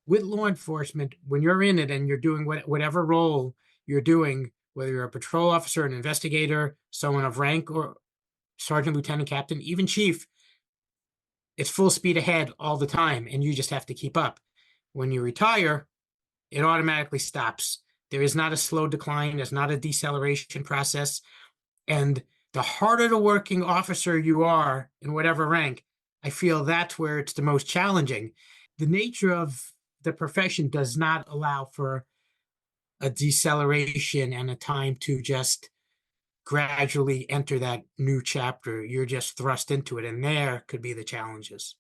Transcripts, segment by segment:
with law enforcement, when you're in it and you're doing whatever role you're doing, whether you're a patrol officer, an investigator, someone of rank, or sergeant, lieutenant, captain, even chief, it's full speed ahead all the time, and you just have to keep up. When you retire, it automatically stops. There is not a slow decline. There's not a deceleration process. And the harder the working officer you are in whatever rank, I feel that's where it's the most challenging. The nature of the profession does not allow for a deceleration and a time to just gradually enter that new chapter. You're just thrust into it, and there could be the challenges.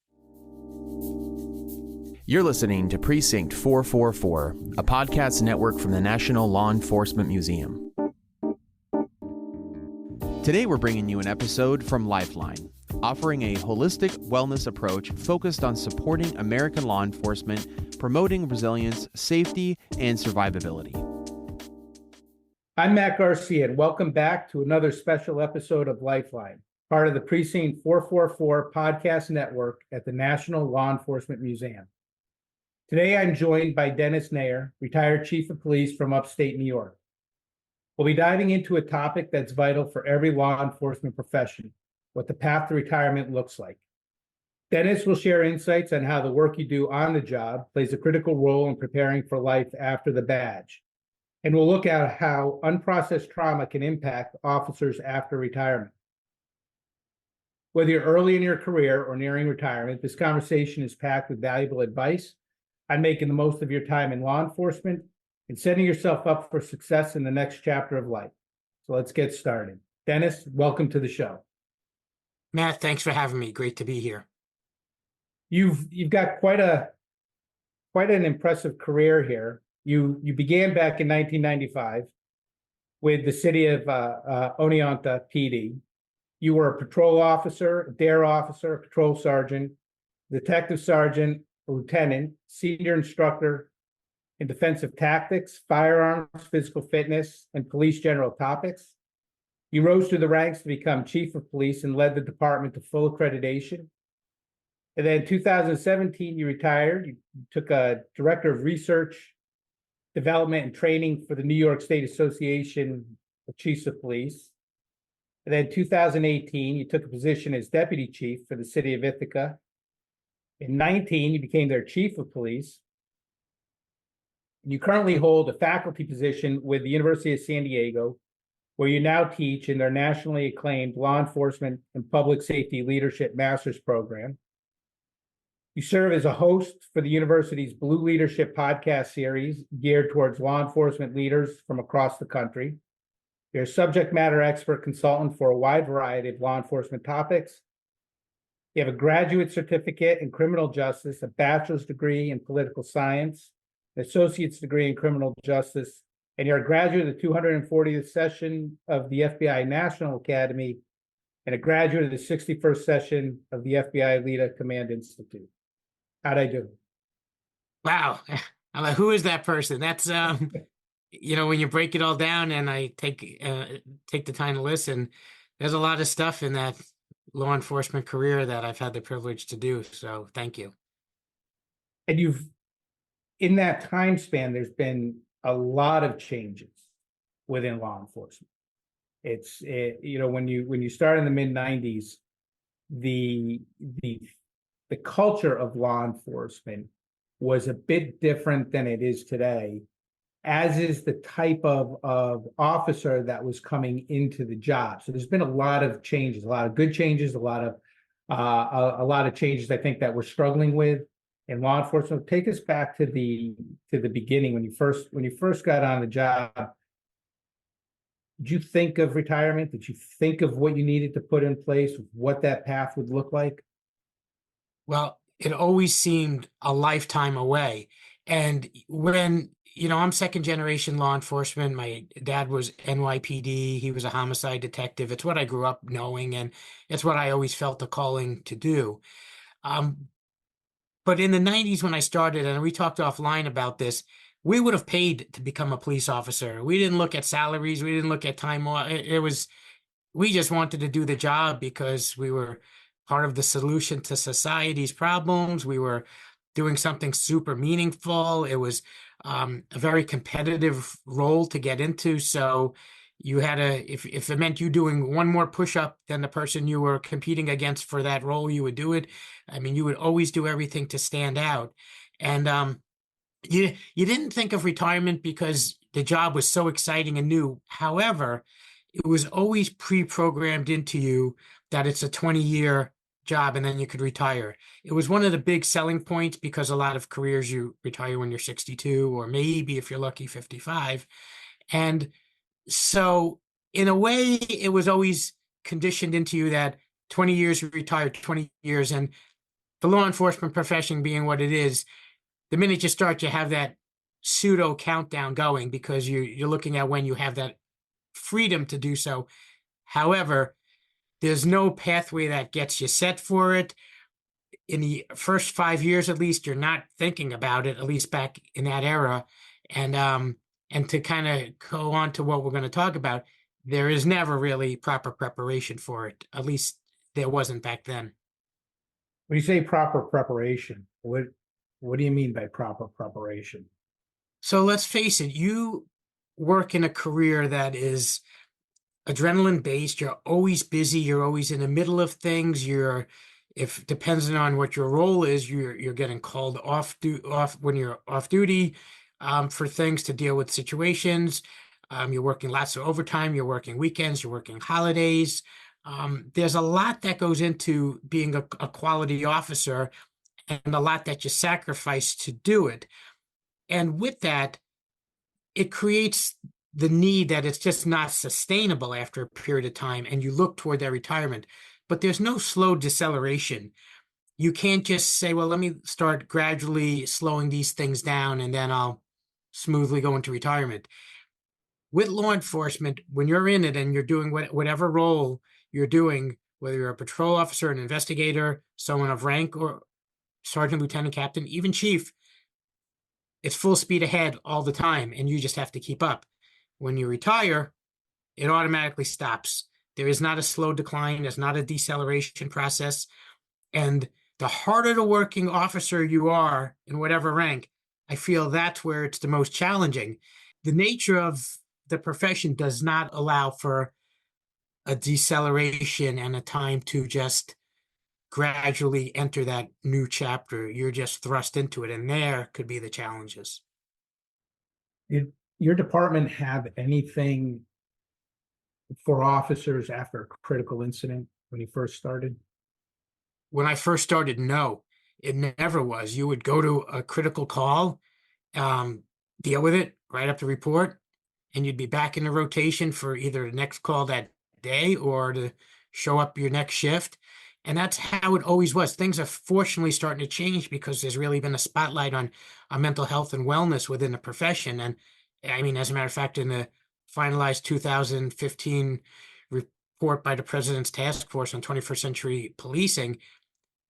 You're listening to Precinct 444, a podcast network from the National Law Enforcement Museum. Today we're bringing you an episode from Lifeline, offering a holistic wellness approach focused on supporting American law enforcement, promoting resilience, safety, and survivability. I'm Matt Garcia, and welcome back to another special episode of Lifeline, part of the Precinct 444 podcast network at the National Law Enforcement Museum. Today, I'm joined by Dennis Nayor, retired chief of police from upstate New York. We'll be diving into a topic that's vital for every law enforcement profession, what the path to retirement looks like. Dennis will share insights on how the work you do on the job plays a critical role in preparing for life after the badge. And we'll look at how unprocessed trauma can impact officers after retirement. Whether you're early in your career or nearing retirement, this conversation is packed with valuable advice on making the most of your time in law enforcement and setting yourself up for success in the next chapter of life. So let's get started. Dennis, welcome to the show. Matt, thanks for having me. Great to be here. You've got quite an impressive career here. You began back in 1995 with the city of Oneonta PD. You were a patrol officer, a dare officer, a patrol sergeant, detective sergeant, a lieutenant, senior instructor in defensive tactics, firearms, physical fitness, and police general topics. You rose through the ranks to become chief of police and led the department to full accreditation. And then in 2017, you retired. You took a director of research, development, and training for the New York State Association of Chiefs of Police. And then in 2018, you took a position as deputy chief for the city of Ithaca. In 2019, you became their chief of police. You currently hold a faculty position with the University of San Diego, where you now teach in their nationally acclaimed Law Enforcement and Public Safety Leadership Master's Program. You serve as a host for the university's Blue Leadership podcast series geared towards law enforcement leaders from across the country. You're a subject matter expert consultant for a wide variety of law enforcement topics. You have a graduate certificate in criminal justice, a bachelor's degree in political science, an associate's degree in criminal justice, and you're a graduate of the 240th session of the FBI National Academy and a graduate of the 61st session of the FBI Leda Command Institute. How'd I do? Wow. I'm like, who is that person? That's, when you break it all down and I take the time to listen, there's a lot of stuff in that law enforcement career that I've had the privilege to do. So thank you. And in that time span, there's been a lot of changes within law enforcement. When you start in the mid 90s, the culture of law enforcement was a bit different than it is today, as is the type of officer that was coming into the job. So there's been a lot of changes, a lot of good changes, a lot of changes I think that we're struggling with in law enforcement. Take us back to the beginning when you first got on the job. Did you think of retirement? Did you think of what you needed to put in place, what that path would look like? Well, it always seemed a lifetime away. And when, I'm second generation law enforcement. My dad was NYPD. He was a homicide detective. It's what I grew up knowing, and it's what I always felt a calling to do. But in the 90s when I started, and we talked offline about this, we would have paid to become a police officer. We didn't look at salaries. We didn't look at time. We just wanted to do the job because we were part of the solution to society's problems. We were doing something super meaningful. It was a very competitive role to get into. So you had if it meant you doing one more push-up than the person you were competing against for that role, you would do it. I mean, you would always do everything to stand out. And you didn't think of retirement because the job was so exciting and new. However, it was always pre-programmed into you that it's a 20-year job and then you could retire. It was one of the big selling points because a lot of careers you retire when you're 62 or maybe if you're lucky 55. And so in a way, it was always conditioned into you that 20 years you retire, 20 years. And the law enforcement profession being what it is, the minute you start, you have that pseudo countdown going because you're looking at when you have that freedom to do so. However, there's no pathway that gets you set for it. In the first 5 years, at least, you're not thinking about it, at least back in that era. And to kind of go on to what we're going to talk about, there is never really proper preparation for it. At least there wasn't back then. When you say proper preparation, what do you mean by proper preparation? So let's face it, you work in a career that is adrenaline based. You're always busy. You're always in the middle of things. If depending on what your role is, you're getting called off when you're off duty for things to deal with situations. You're working lots of overtime. You're working weekends. You're working holidays. There's a lot that goes into being a quality officer and a lot that you sacrifice to do it. And with that, it creates the need that it's just not sustainable after a period of time, and you look toward that retirement. But there's no slow deceleration. You can't just say, well, let me start gradually slowing these things down, and then I'll smoothly go into retirement. With law enforcement, when you're in it and you're doing whatever role you're doing, whether you're a patrol officer, an investigator, someone of rank, or sergeant, lieutenant, captain, even chief, it's full speed ahead all the time, and you just have to keep up. When you retire, it automatically stops. There is not a slow decline. There's not a deceleration process. And the harder the working officer you are in whatever rank, I feel that's where it's the most challenging. The nature of the profession does not allow for a deceleration and a time to just gradually enter that new chapter. You're just thrust into it, and there could be the challenges. Did your department have anything for officers after a critical incident when you first started? When I first started, no, it never was. You would go to a critical call, deal with it, write up the report, and you'd be back in the rotation for either the next call that day or to show up your next shift. And that's how it always was. Things are fortunately starting to change because there's really been a spotlight on mental health and wellness within the profession. And I mean, as a matter of fact, in the finalized 2015 report by the President's Task Force on 21st Century Policing,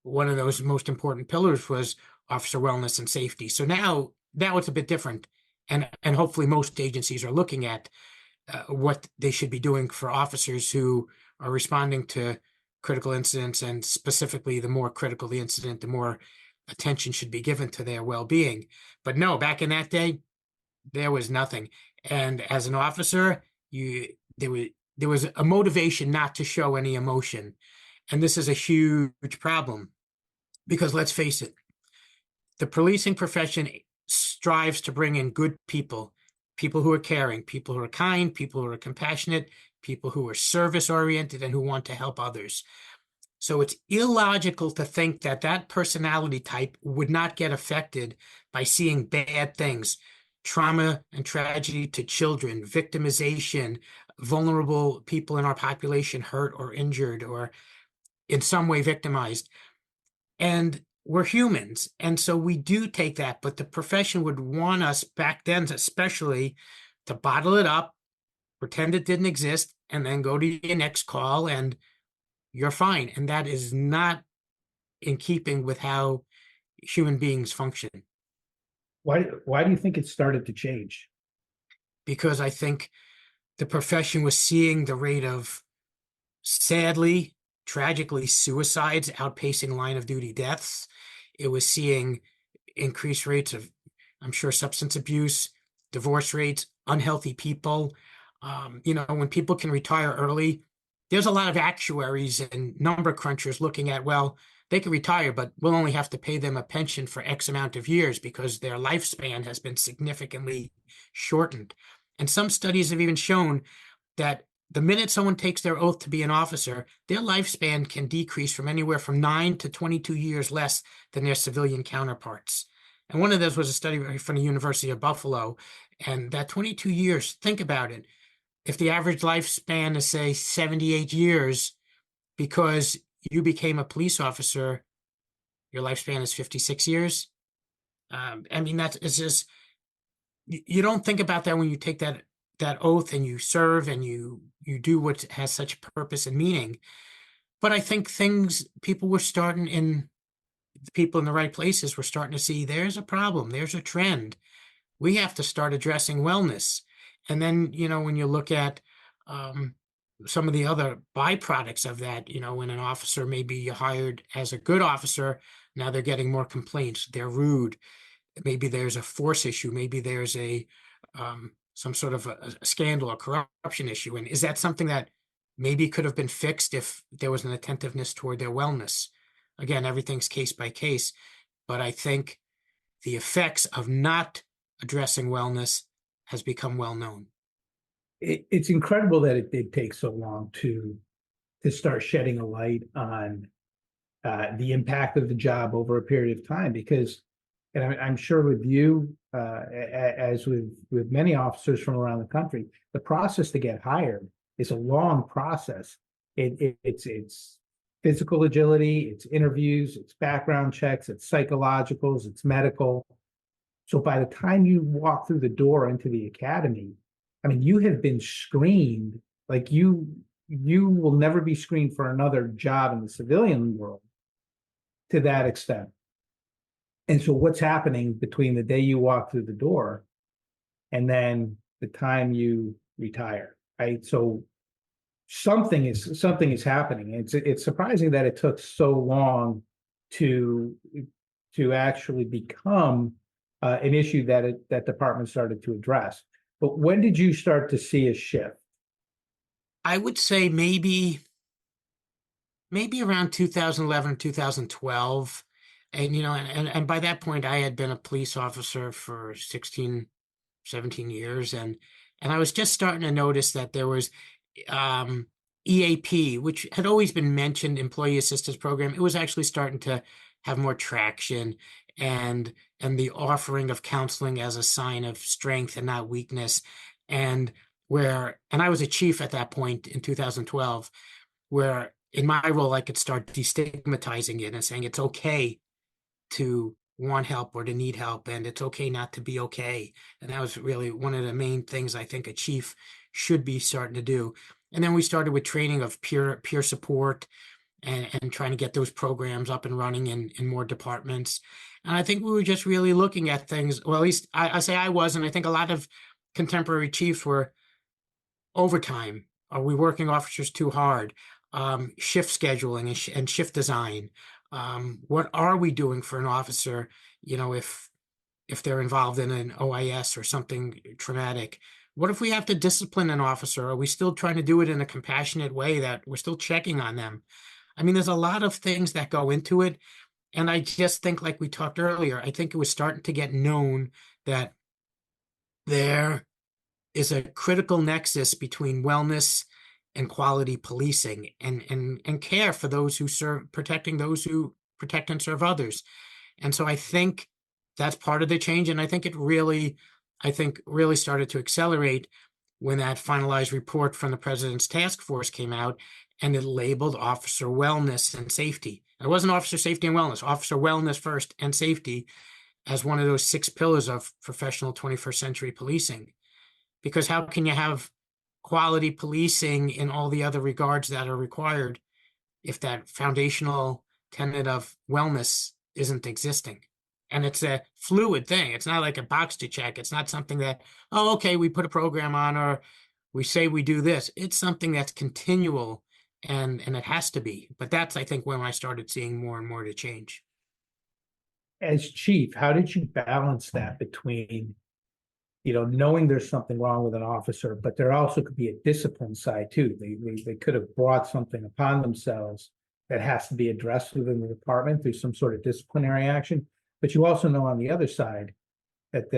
one of those most important pillars was officer wellness and safety. So now it's a bit different. And hopefully most agencies are looking at what they should be doing for officers who are responding to critical incidents, and specifically the more critical the incident, the more attention should be given to their well-being. But no, back in that day, there was nothing. And as an officer, there was a motivation not to show any emotion. And this is a huge problem because let's face it, the policing profession strives to bring in good people who are caring, people who are kind, people who are compassionate, people who are service-oriented and who want to help others. So it's illogical to think that that personality type would not get affected by seeing bad things, trauma and tragedy to children, victimization, vulnerable people in our population hurt or injured or in some way victimized. And we're humans. And so we do take that, but the profession would want us back then, especially, to bottle it up, pretend it didn't exist, and then go to your next call and you're fine. And that is not in keeping with how human beings function. Why do you think it started to change? Because I think the profession was seeing the rate of, sadly, tragically, suicides outpacing line of duty deaths. It was seeing increased rates of, I'm sure, substance abuse, divorce rates, unhealthy people. When people can retire early, there's a lot of actuaries and number crunchers looking at, well, they can retire, but we'll only have to pay them a pension for X amount of years because their lifespan has been significantly shortened. And some studies have even shown that the minute someone takes their oath to be an officer, their lifespan can decrease from anywhere from 9 to 22 years less than their civilian counterparts. And one of those was a study from the University of Buffalo. And that 22 years, think about it. If the average lifespan is, say, 78 years, because you became a police officer, your lifespan is 56 years. It's just, you don't think about that when you take that oath and you serve and you do what has such purpose and meaning. But I think people in the right places were starting to see there's a problem, there's a trend. We have to start addressing wellness. And then, when you look at some of the other byproducts of that, when an officer may be hired as a good officer, now they're getting more complaints, they're rude. Maybe there's a force issue, maybe there's some sort of a scandal or corruption issue. And is that something that maybe could have been fixed if there was an attentiveness toward their wellness? Again, everything's case by case, but I think the effects of not addressing wellness has become well known. It's incredible that it did take so long to start shedding a light on the impact of the job over a period of time, because, and I'm sure with you, as with many officers from around the country, the process to get hired is a long process. It's physical agility, it's interviews, it's background checks, it's psychologicals, it's medical. So by the time you walk through the door into the academy, you have been screened. Like you will never be screened for another job in the civilian world to that extent. And so what's happening between the day you walk through the door and then the time you retire, right? So something is happening. It's surprising that it took so long to actually become an issue that department started to address. But when did you start to see a shift? I would say maybe around 2011, 2012. And, and by that point, I had been a police officer for 16, 17 years. And I was just starting to notice that there was EAP, which had always been mentioned, Employee Assistance Program. It was actually starting to have more traction, and the offering of counseling as a sign of strength and not weakness. And I was a chief at that point in 2012, where in my role, I could start destigmatizing it and saying it's okay to want help or to need help, and it's okay not to be okay. And that was really one of the main things I think a chief should be starting to do. And then we started with training of peer support and trying to get those programs up and running in more departments. And I think we were just really looking at things, well, at least I say I was, and I think a lot of contemporary chiefs were: overtime. Are we working officers too hard? Shift scheduling and shift design. What are we doing for an officer, if they're involved in an OIS or something traumatic? What if we have to discipline an officer? Are we still trying to do it in a compassionate way, that we're still checking on them? There's a lot of things that go into it. And I just think, like we talked earlier, I think it was starting to get known that there is a critical nexus between wellness and quality policing and care for those who serve, protecting those who protect and serve others. And so I think that's part of the change. And I think it really started to accelerate when that finalized report from the President's task force came out, and it labeled officer wellness and safety. It wasn't officer safety and wellness, officer wellness first and safety, as one of those 6 pillars of professional 21st century policing. Because how can you have quality policing in all the other regards that are required if that foundational tenet of wellness isn't existing? And it's a fluid thing. It's not like a box to check. It's not something that, oh, okay, we put a program on, or we say we do this. It's something that's continual, and it has to be. But that's, I think, when I started seeing more and more to change. as chief, how did you balance that between, knowing there's something wrong with an officer, but there also could be a discipline side too. They could have brought something upon themselves that has to be addressed within the department through some sort of disciplinary action. But you also know on the other side that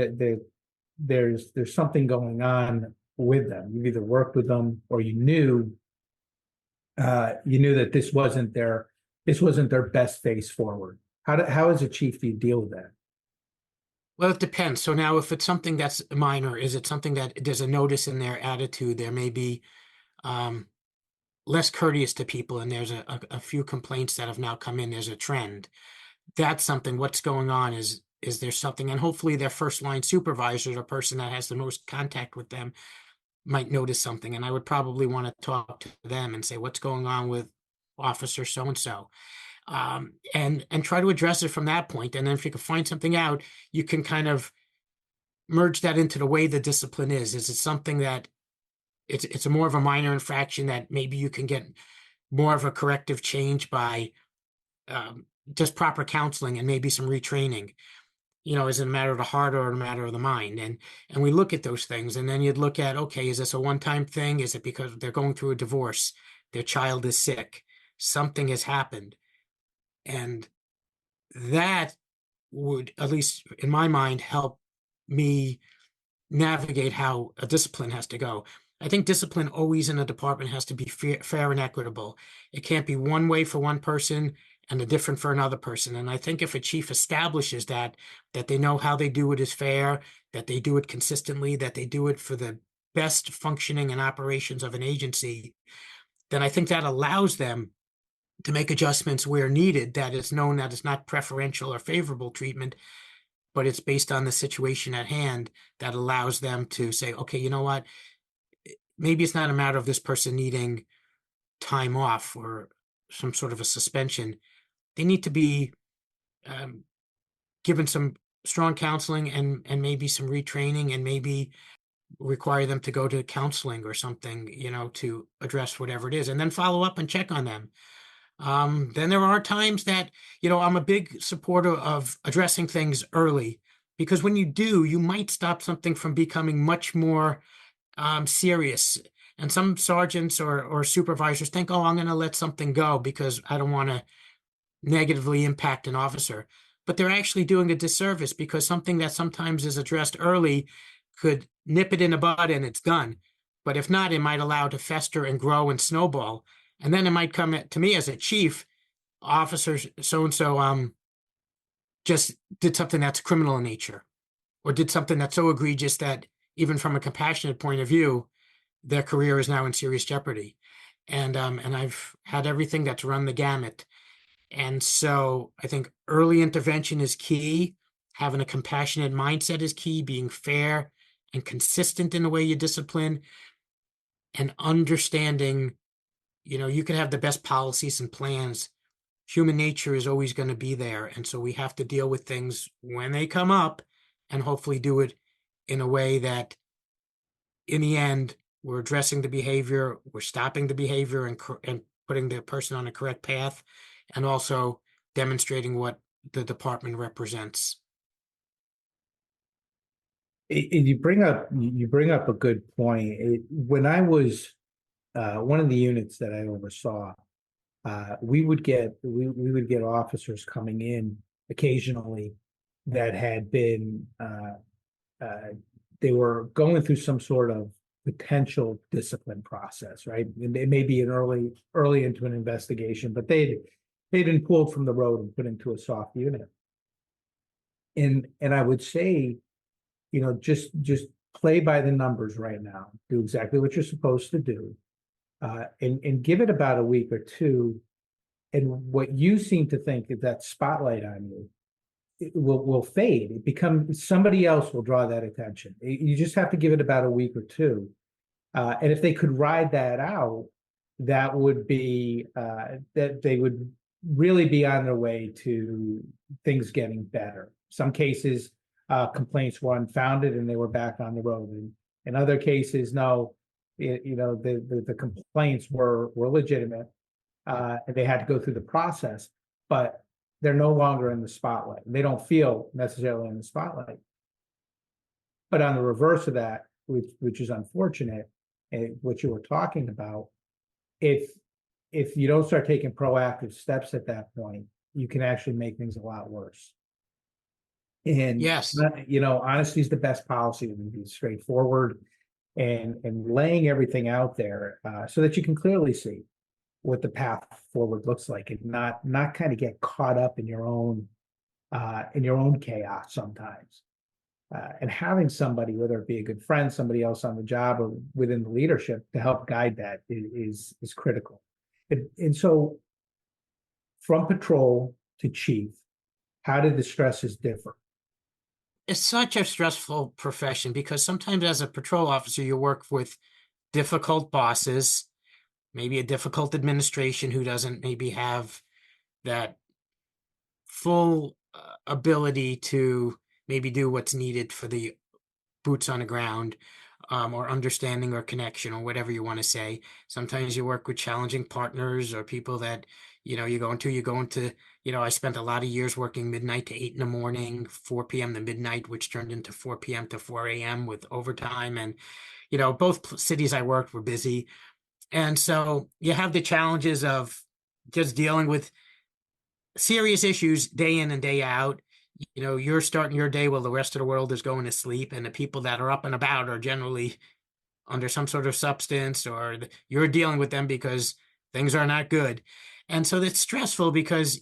there's something going on with them. You've either worked with them or you knew that this wasn't their best face forward. How as a chief do you deal with that? Well, it depends. So now if it's something that's minor, is it something that there's a notice in their attitude? There may be less courteous to people, and there's a few complaints that have now come in. There's a trend. That's something. What's going on? Is there something? And hopefully their first line supervisor, the person that has the most contact with them, might notice something. And I would probably want to talk to them and say, what's going on with officer so-and-so? And try to address it from that point. And then if you can find something out, you can kind of merge that into the way the discipline is. Is it something that it's a more of a minor infraction that maybe you can get more of a corrective change by just proper counseling and maybe some retraining? Is it a matter of the heart or a matter of the mind? And we look at those things, and then you'd look at, okay, is this a one-time thing? Is it because they're going through a divorce? Their child is sick. Something has happened. And that would, at least in my mind, help me navigate how a discipline has to go. I think discipline always in a department has to be fair and equitable. It can't be one way for one person and a different for another person. And I think if a chief establishes that they know how they do it is fair, that they do it consistently, that they do it for the best functioning and operations of an agency, then I think that allows them to make adjustments where needed, that it's known that it's not preferential or favorable treatment, but it's based on the situation at hand that allows them to say, okay, you know what? Maybe it's not a matter of this person needing time off or some sort of a suspension. They need to be given some strong counseling and maybe some retraining, and maybe require them to go to counseling or something, to address whatever it is, and then follow up and check on them. Then there are times that, I'm a big supporter of addressing things early, because when you do, you might stop something from becoming much more serious. And some sergeants or supervisors think, oh, I'm going to let something go because I don't want to negatively impact an officer. But they're actually doing a disservice, because something that sometimes is addressed early could nip it in the bud and it's done. But if not, it might allow it to fester and grow and snowball. And then it might come to me as a chief, officer so-and-so just did something that's criminal in nature, or did something that's so egregious that even from a compassionate point of view, their career is now in serious jeopardy. And I've had everything that's run the gamut. And so I think early intervention is key. Having a compassionate mindset is key, being fair and consistent in the way you discipline, and understanding, you can have the best policies and plans. Human nature is always going to be there. And so we have to deal with things when they come up, and hopefully do it in a way that in the end, we're addressing the behavior, we're stopping the behavior and putting the person on a correct path, and also demonstrating what the department represents. You bring up a good point. When I was one of the units that I oversaw, we would get officers coming in occasionally that had been they were going through some sort of potential discipline process, right? And it may be an early into an investigation, but they'd been pulled from the road and put into a soft unit. And I would say, just play by the numbers right now. Do exactly what you're supposed to do, and give it about a week or two. And what you seem to think is that spotlight on you, it will fade. It becomes somebody else will draw that attention. You just have to give it about a week or two. And if they could ride that out, that would be that they would really be on their way to things getting better. Some cases, complaints were unfounded and they were back on the road. And in other cases, no, the complaints were legitimate, and they had to go through the process. But they're no longer in the spotlight. They don't feel necessarily in the spotlight. But on the reverse of that, which is unfortunate, and what you were talking about, if you don't start taking proactive steps at that point, you can actually make things a lot worse. And Yes. Honesty is the best policy. To be straightforward and laying everything out there so that you can clearly see what the path forward looks like, and not kind of get caught up in your own chaos sometimes. And having somebody, whether it be a good friend, somebody else on the job, or within the leadership, to help guide that is critical. And so, from patrol to chief, how did the stresses differ? It's such a stressful profession because sometimes as a patrol officer, you work with difficult bosses, maybe a difficult administration who doesn't maybe have that full ability to maybe do what's needed for the boots on the ground, or understanding or connection or whatever you want to say. Sometimes you work with challenging partners or people that, you go into, I spent a lot of years working midnight to 8 in the morning, 4 p.m. to midnight, which turned into 4 p.m. to 4 a.m. with overtime. And, both cities I worked were busy. And so you have the challenges of just dealing with serious issues day in and day out. You're starting your day while the rest of the world is going to sleep, and the people that are up and about are generally under some sort of substance, or you're dealing with them because things are not good. And so it's stressful because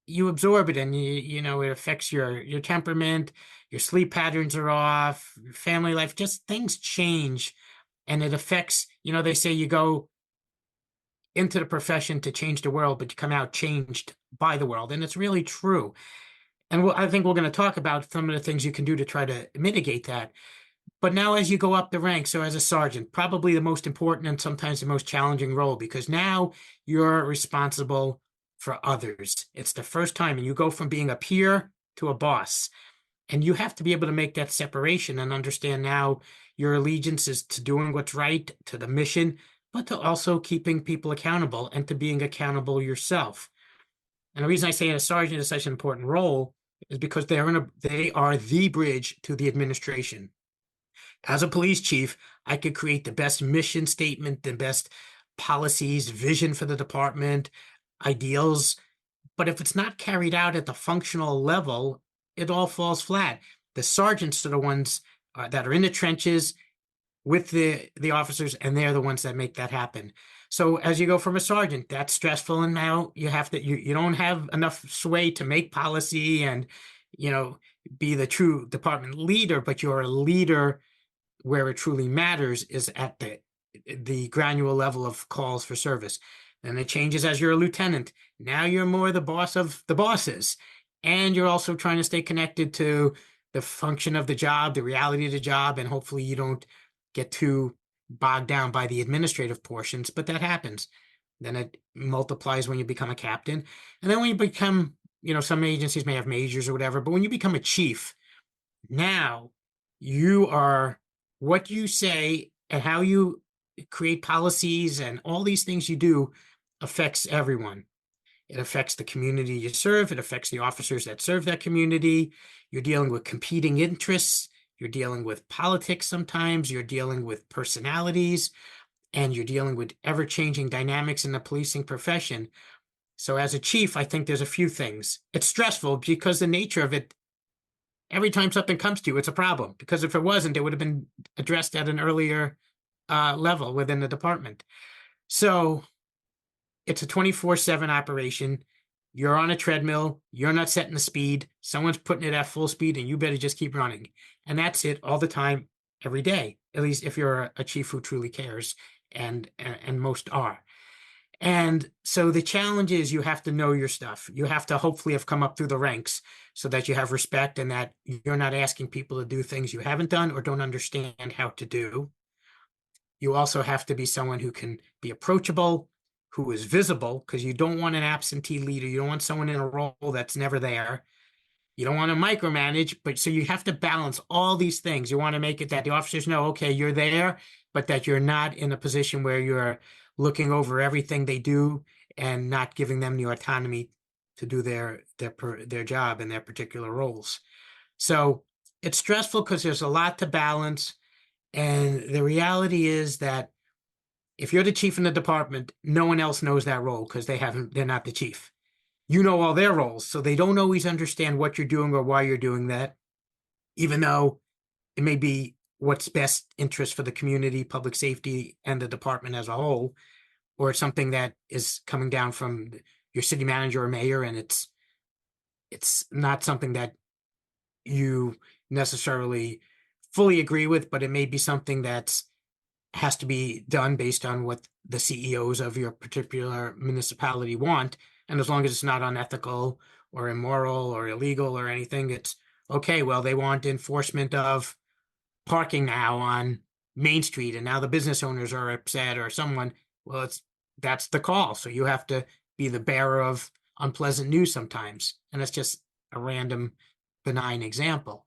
you absorb it, and it affects your temperament, your sleep patterns are off, your family life, just things change, and it affects, they say you go into the profession to change the world, but you come out changed by the world. And it's really true. And I think we're going to talk about some of the things you can do to try to mitigate that. But now as you go up the ranks, so as a sergeant, probably the most important and sometimes the most challenging role, because now you're responsible for others. It's the first time, and you go from being a peer to a boss. And you have to be able to make that separation and understand now your allegiance is to doing what's right, to the mission, but to also keeping people accountable and to being accountable yourself. And the reason I say a sergeant is such an important role is because they are the bridge to the administration. As a police chief, I could create the best mission statement, the best policies, vision for the department, ideals. But if it's not carried out at the functional level, it all falls flat. The sergeants are the ones that are in the trenches with the officers, and they're the ones that make that happen. So as you go from a sergeant, that's stressful, and now you have to you don't have enough sway to make policy and be the true department leader, but you're a leader where it truly matters is at the granular level of calls for service. Then it changes as you're a lieutenant. Now you're more the boss of the bosses, and you're also trying to stay connected to the function of the job, the reality of the job, and hopefully you don't get too bogged down by the administrative portions, but that happens. Then it multiplies when you become a captain. And then when you become, some agencies may have majors or whatever, but when you become a chief, now you are what you say and how you create policies and all these things you do affects everyone. It affects the community you serve. It affects the officers that serve that community. You're dealing with competing interests. You're dealing with politics sometimes. You're dealing with personalities. And you're dealing with ever-changing dynamics in the policing profession. So as a chief, I think there's a few things. It's stressful because the nature of it, every time something comes to you, it's a problem. Because if it wasn't, it would have been addressed at an earlier level within the department. So it's a 24/7 operation. You're on a treadmill. You're not setting the speed. Someone's putting it at full speed, and you better just keep running. And that's it all the time, every day, at least if you're a chief who truly cares, and most are. And so the challenge is you have to know your stuff. You have to hopefully have come up through the ranks so that you have respect and that you're not asking people to do things you haven't done or don't understand how to do. You also have to be someone who can be approachable, who is visible, because you don't want an absentee leader. You don't want someone in a role that's never there. You don't want to micromanage, but so you have to balance all these things. You want to make it that the officers know, okay, you're there, but that you're not in a position where you're looking over everything they do and not giving them the autonomy to do their job in their particular roles. So it's stressful because there's a lot to balance. And the reality is that if you're the chief in the department, no one else knows that role because they're not the chief. You know all their roles, so they don't always understand what you're doing or why you're doing that, even though it may be what's best interest for the community, public safety, and the department as a whole, or it's something that is coming down from your city manager or mayor, and it's not something that you necessarily fully agree with, but it may be something that's has to be done based on what the CEOs of your particular municipality want. And as long as it's not unethical or immoral or illegal or anything, it's okay. Well, they want enforcement of parking now on Main Street, and now the business owners are upset or someone. Well, that's the call. So you have to be the bearer of unpleasant news sometimes. And it's just a random benign example.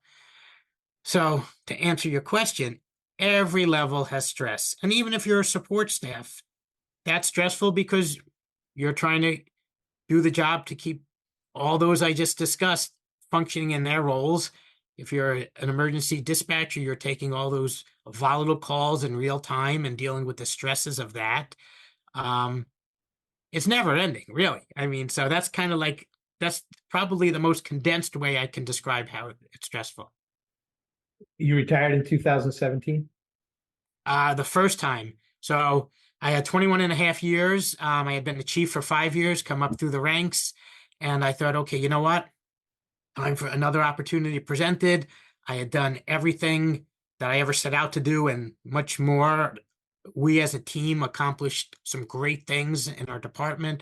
So to answer your question, every level has stress. And even if you're a support staff, that's stressful because you're trying to do the job to keep all those I just discussed functioning in their roles. If you're an emergency dispatcher, you're taking all those volatile calls in real time and dealing with the stresses of that. It's never ending, really. I mean, so that's kind of like, that's probably the most condensed way I can describe how it's stressful. You retired in 2017? The first time. So I had 21 and a half years. I had been the chief for 5 years, come up through the ranks. And I thought, okay, you know what? Time for another opportunity presented. I had done everything that I ever set out to do and much more. We as a team accomplished some great things in our department.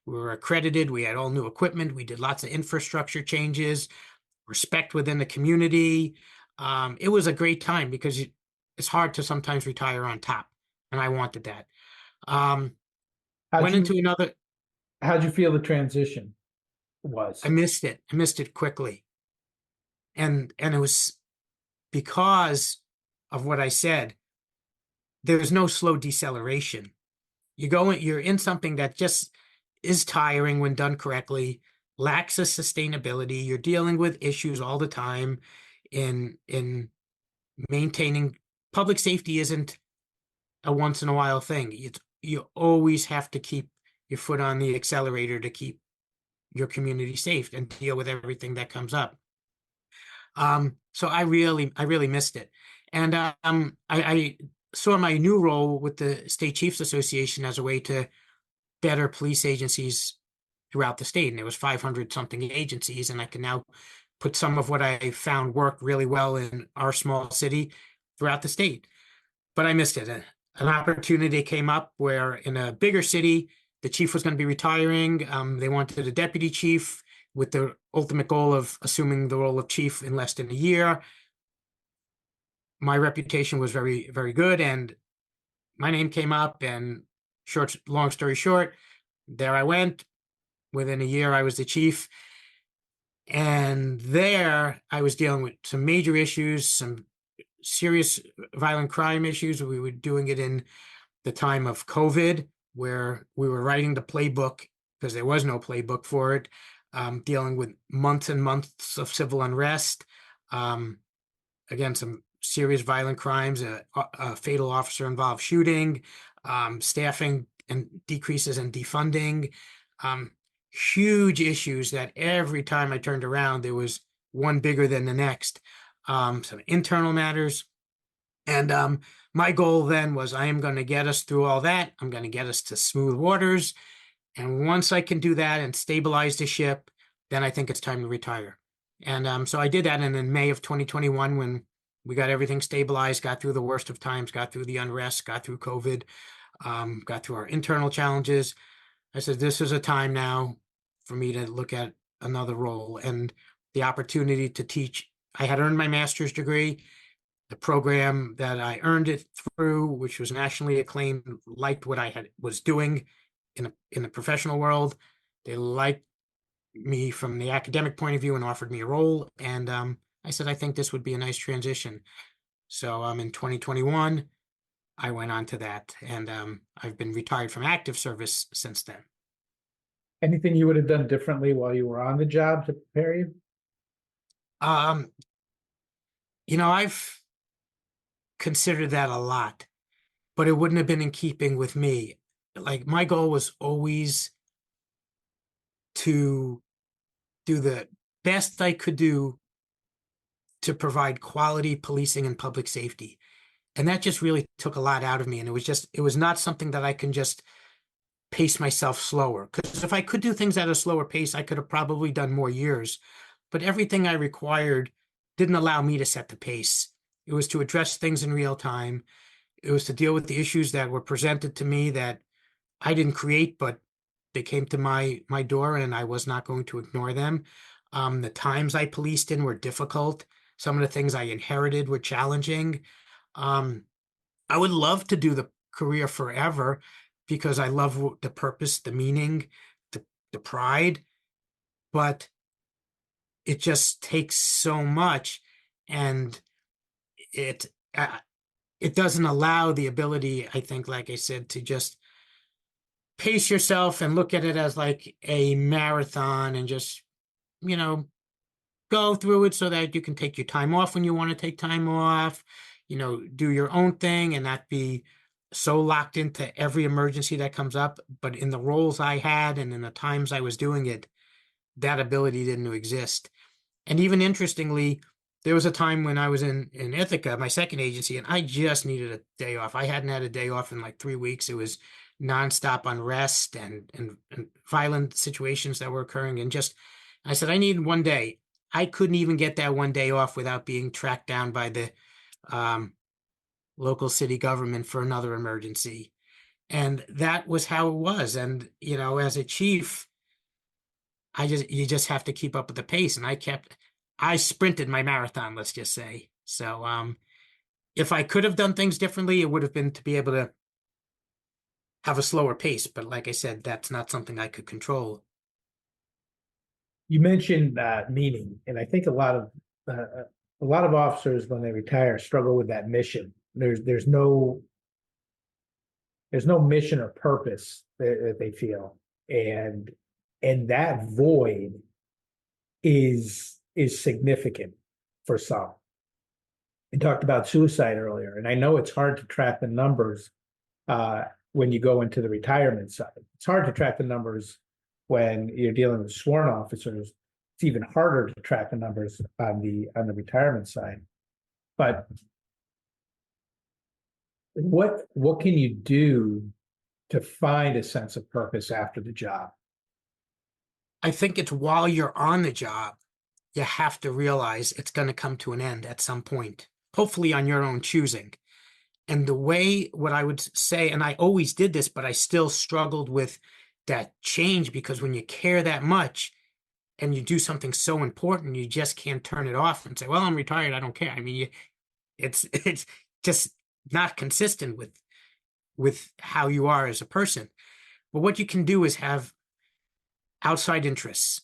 We were accredited. We had all new equipment. We did lots of infrastructure changes, respect within the community. It was a great time because it's hard to sometimes retire on top, and I wanted that. Went into another. How'd you feel the transition was? I missed it. I missed it quickly, and it was because of what I said. There's no slow deceleration. You're in something that just is tiring when done correctly, lacks a sustainability. You're dealing with issues all the time in maintaining public safety isn't a once in a while thing. You always have to keep your foot on the accelerator to keep your community safe and deal with everything that comes up. So I really missed it. And I saw my new role with the State Chiefs Association as a way to better police agencies throughout the state. And there was 500 something agencies, and I can now put some of what I found work really well in our small city throughout the state. But I missed it. An opportunity came up where in a bigger city, the chief was going to be retiring. They wanted a deputy chief with the ultimate goal of assuming the role of chief in less than a year. My reputation was very, very good, and my name came up, and long story short, there I went. Within a year, I was the chief. And there I was dealing with some major issues, some serious violent crime issues. We were doing it in the time of COVID, where we were writing the playbook because there was no playbook for it, dealing with months and months of civil unrest. Again, some serious violent crimes, a fatal officer involved shooting, staffing and decreases in defunding, huge issues that every time I turned around, there was one bigger than the next. Some internal matters. And my goal then was I am going to get us through all that. I'm going to get us to smooth waters. And once I can do that and stabilize the ship, then I think it's time to retire. And so I did that. And in May of 2021, when we got everything stabilized, got through the worst of times, got through the unrest, got through COVID, got through our internal challenges, I said, this is a time now for me to look at another role and the opportunity to teach. I had earned my master's degree. The program that I earned it through, which was nationally acclaimed, liked what I was doing in the professional world. They liked me from the academic point of view and offered me a role. And I said, I think this would be a nice transition. So in 2021, I went on to that, and I've been retired from active service since then. Anything you would have done differently while you were on the job to prepare you? Um, I've considered that a lot, but it wouldn't have been in keeping with me. Like my goal was always to do the best I could do to provide quality policing and public safety. And that just really took a lot out of me. And it was not something that I can just pace myself slower. Because if I could do things at a slower pace, I could have probably done more years. But everything I required didn't allow me to set the pace. It was to address things in real time. It was to deal with the issues that were presented to me that I didn't create, but they came to my door and I was not going to ignore them. The times I policed in were difficult. Some of the things I inherited were challenging. Um, I would love to do the career forever because I love the purpose, the meaning, the pride, but it just takes so much, and it uh, it doesn't allow the ability, I think, like I said, to just pace yourself and look at it as like a marathon and just, you know, go through it so that you can take your time off when you want to take time off, do your own thing and not be so locked into every emergency that comes up. But in the roles I had and in the times I was doing it, that ability didn't exist. And even interestingly, there was a time when I was in Ithaca, my second agency, and I just needed a day off. I hadn't had a day off in like 3 weeks. It was nonstop unrest and violent situations that were occurring. And just, I said, I need one day. I couldn't even get that one day off without being tracked down by the um, local city government for another emergency. And that was how it was. And, as a chief, you just have to keep up with the pace. And I sprinted my marathon, let's just say. So, if I could have done things differently, it would have been to be able to have a slower pace. But like I said, that's not something I could control. You mentioned meaning, and I think a lot of officers when they retire struggle with that mission. There's no mission or purpose that they feel, and that void is significant for some. We talked about suicide earlier, and I know it's hard to track the numbers when you go into the retirement side. It's hard to track the numbers when you're dealing with sworn officers. It's even harder to track the numbers on the retirement side. But what can you do to find a sense of purpose after the job? I think it's while you're on the job, you have to realize it's going to come to an end at some point, hopefully on your own choosing. And what I would say, and I always did this, but I still struggled with that change because when you care that much and you do something so important, you just can't turn it off and say, well, I'm retired. I don't care. I mean, it's just not consistent with how you are as a person. But what you can do is have outside interests.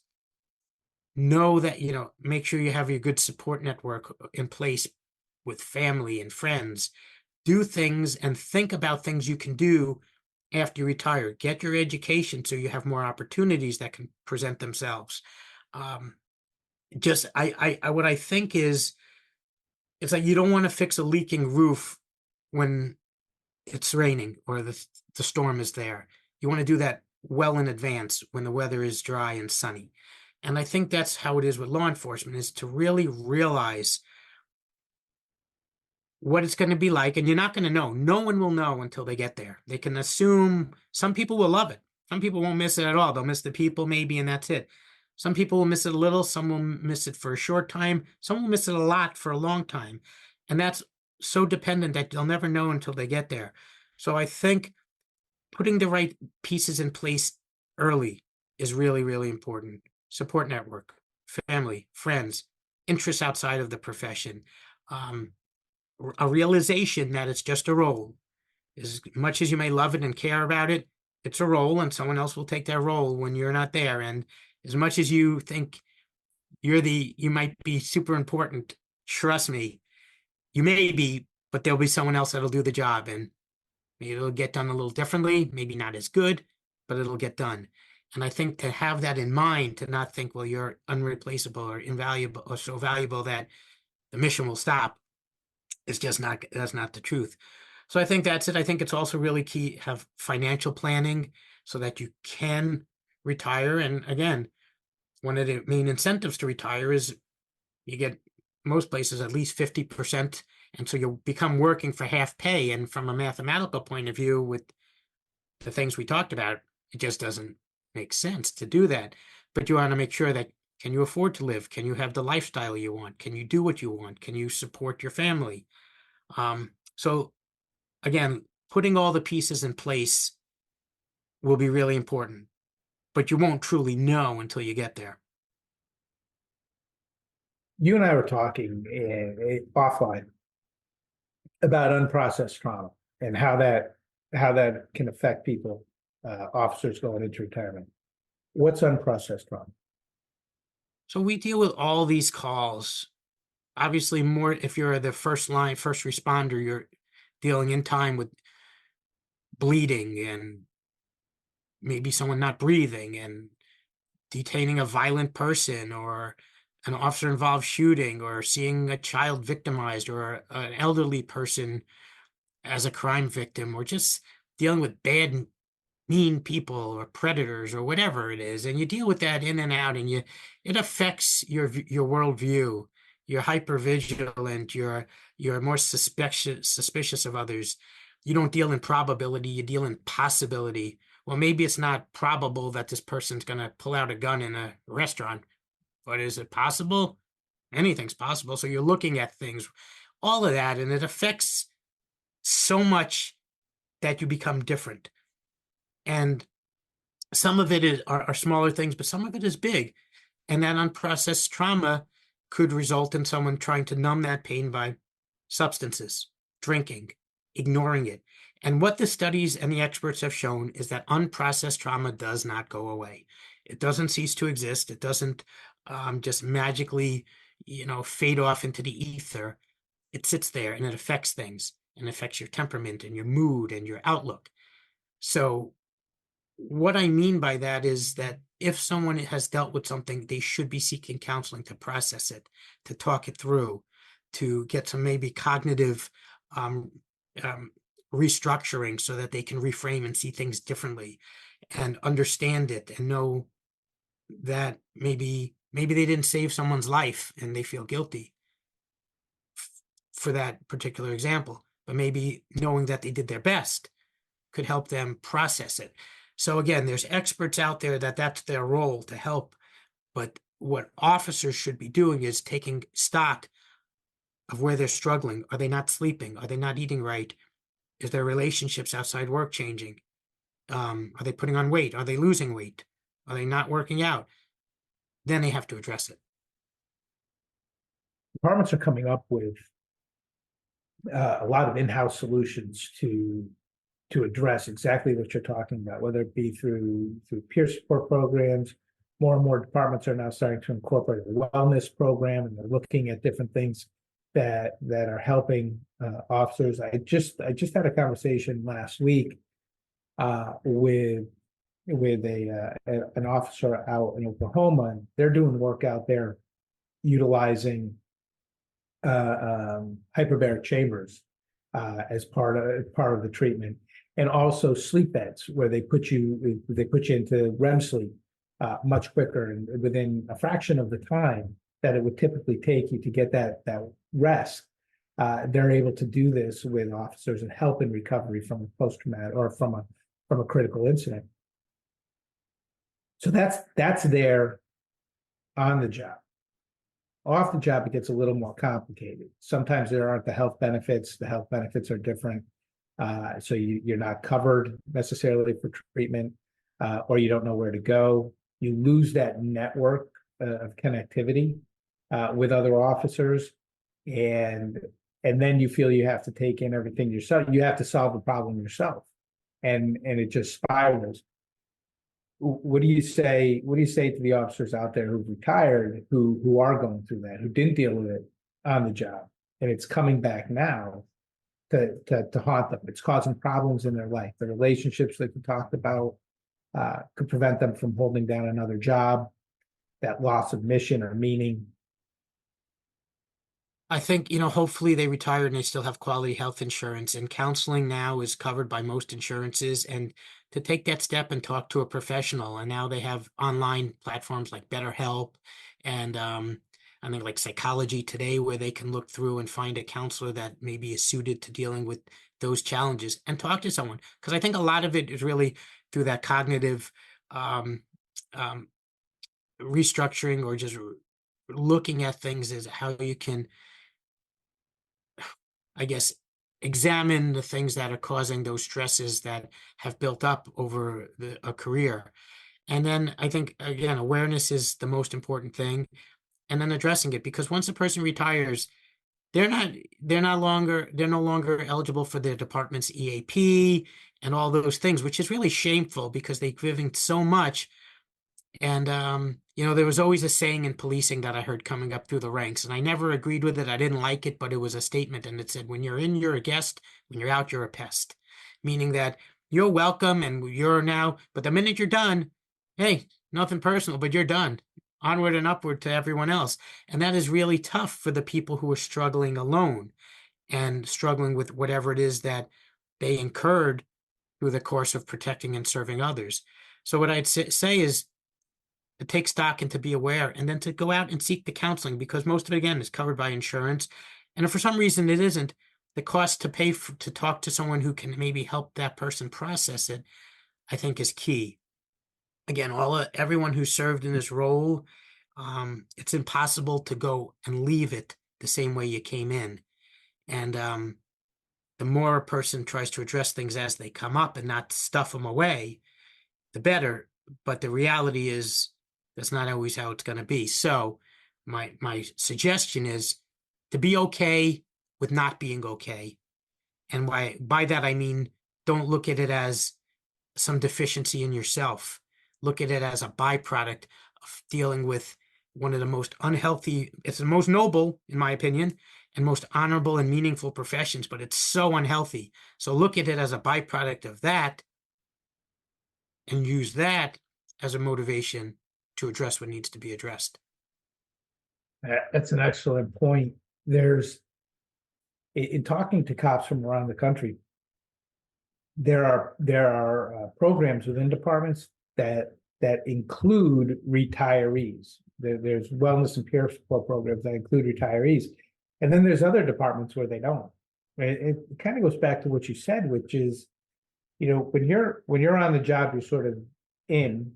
Know that, make sure you have your good support network in place with family and friends. Do things and think about things you can do after you retire. Get your education so you have more opportunities that can present themselves. Just what I think is, it's like you don't want to fix a leaking roof when it's raining or the storm is there. You want to do that well in advance when the weather is dry and sunny. And I think that's how it is with law enforcement, is to really realize what it's going to be like. And you're not going to know. No one will know until they get there. They can assume. Some people will love it. Some people won't miss it at all. They'll miss the people maybe, and that's it. Some people will miss it a little. Some will miss it for a short time. Some will miss it a lot for a long time. And that's so dependent that they'll never know until they get there. So I think putting the right pieces in place early is really, really important. Support network, family, friends, interests outside of the profession, a realization that it's just a role. As much as you may love it and care about it, it's a role, and someone else will take that role when you're not there. And as much as you think you might be super important, trust me, you may be, but there'll be someone else that'll do the job, and maybe it'll get done a little differently, maybe not as good, but it'll get done. And I think to have that in mind, to not think, well, you're unreplaceable or invaluable or so valuable that the mission will stop, is just not, that's not the truth. So I think that's it. I think it's also really key have financial planning so that you can retire. And again, one of the main incentives to retire is you get most places at least 50%. And so you'll become working for half pay. And from a mathematical point of view, with the things we talked about, it just doesn't make sense to do that. But you want to make sure that, can you afford to live? Can you have the lifestyle you want? Can you do what you want? Can you support your family? So again, putting all the pieces in place will be really important, but you won't truly know until you get there. You and I were talking offline about unprocessed trauma and how that can affect people, officers going into retirement. What's unprocessed trauma? So we deal with all these calls. Obviously, more if you're the first line, first responder, you're dealing in time with bleeding and maybe someone not breathing and detaining a violent person or an officer involved shooting or seeing a child victimized or an elderly person as a crime victim or just dealing with bad, mean people or predators or whatever it is. And you deal with that in and out, and it affects your worldview. You're hyper vigilant. You're more suspicious of others. You don't deal in probability. You deal in possibility. Well, maybe it's not probable that this person's going to pull out a gun in a restaurant, but is it possible? Anything's possible. So you're looking at things, all of that, and it affects so much that you become different. And some of it are smaller things, but some of it is big. And that unprocessed trauma could result in someone trying to numb that pain by substances, drinking, ignoring it. And what the studies and the experts have shown is that unprocessed trauma does not go away. It doesn't cease to exist. It doesn't just magically, fade off into the ether. It sits there and it affects things and affects your temperament and your mood and your outlook. So what I mean by that is that if someone has dealt with something, they should be seeking counseling to process it, to talk it through, to get some maybe cognitive restructuring so that they can reframe and see things differently and understand it and know that maybe they didn't save someone's life and they feel guilty for that particular example, but maybe knowing that they did their best could help them process it. So again, there's experts out there that's their role to help, but what officers should be doing is taking stock of where they're struggling. Are they not sleeping? Are they not eating right? Is their relationships outside work changing? Are they putting on weight? Are they losing weight? Are they not working out? Then they have to address it. Departments are coming up with a lot of in-house solutions to address exactly what you're talking about, whether it be through peer support programs. More and more departments are now starting to incorporate a wellness program, and they're looking at different things that are helping officers. I just had a conversation last week with an officer out in Oklahoma, and they're doing work out there utilizing hyperbaric chambers as part of the treatment, and also sleep beds where they put you into REM sleep much quicker and within a fraction of the time that it would typically take you to get that rest. They're able to do this with officers and help in recovery from a post-traumatic or from a critical incident. So that's there on the job. Off the job, it gets a little more complicated. Sometimes there aren't the health benefits. The health benefits are different. So you're not covered necessarily for treatment, or you don't know where to go. You lose that network of connectivity with other officers, and then you feel you have to take in everything yourself. You have to solve the problem yourself, and it just spirals. What do you say to the officers out there who've retired, who are going through that, who didn't deal with it on the job, and it's coming back now to haunt them? It's causing problems in their life, the relationships that we talked about, could prevent them from holding down another job, that loss of mission or meaning. I think, hopefully they retire and they still have quality health insurance, and counseling now is covered by most insurances. And to take that step and talk to a professional, and now they have online platforms like BetterHelp and I think like Psychology Today, where they can look through and find a counselor that maybe is suited to dealing with those challenges and talk to someone. Because I think a lot of it is really through that cognitive um, um, restructuring, or just looking at things as how you can, I guess, examine the things that are causing those stresses that have built up over a career. And then I think, again, awareness is the most important thing, and then addressing it, because once a person retires, they're no longer eligible for their department's EAP and all those things, which is really shameful because they've given so much. And there was always a saying in policing that I heard coming up through the ranks, and I never agreed with it. I didn't like it, but it was a statement, and it said, "When you're in, you're a guest. When you're out, you're a pest." Meaning that you're welcome and you're now, but the minute you're done, hey, nothing personal, but you're done. Onward and upward to everyone else. And that is really tough for the people who are struggling alone and struggling with whatever it is that they incurred through the course of protecting and serving others. So what I'd say is, to take stock and to be aware, and then to go out and seek the counseling, because most of it, again, is covered by insurance. And if for some reason it isn't, the cost to pay to talk to someone who can maybe help that person process it, I think, is key. Again, everyone who served in this role, it's impossible to go and leave it the same way you came in. And the more a person tries to address things as they come up and not stuff them away, the better. But the reality is that's not always how it's going to be. So my suggestion is to be okay with not being okay. And by that I mean, don't look at it as some deficiency in yourself. Look at it as a byproduct of dealing with one of the most unhealthy, it's the most noble, in my opinion, and most honorable and meaningful professions, but it's so unhealthy. So look at it as a byproduct of that and use that as a motivation to address what needs to be addressed. That's an excellent point. There's, in talking to cops from around the country, there are programs within departments that include retirees. There's wellness and peer support programs that include retirees, and then there's other departments where they don't. It kind of goes back to what you said, which is, when you're on the job, you're sort of in,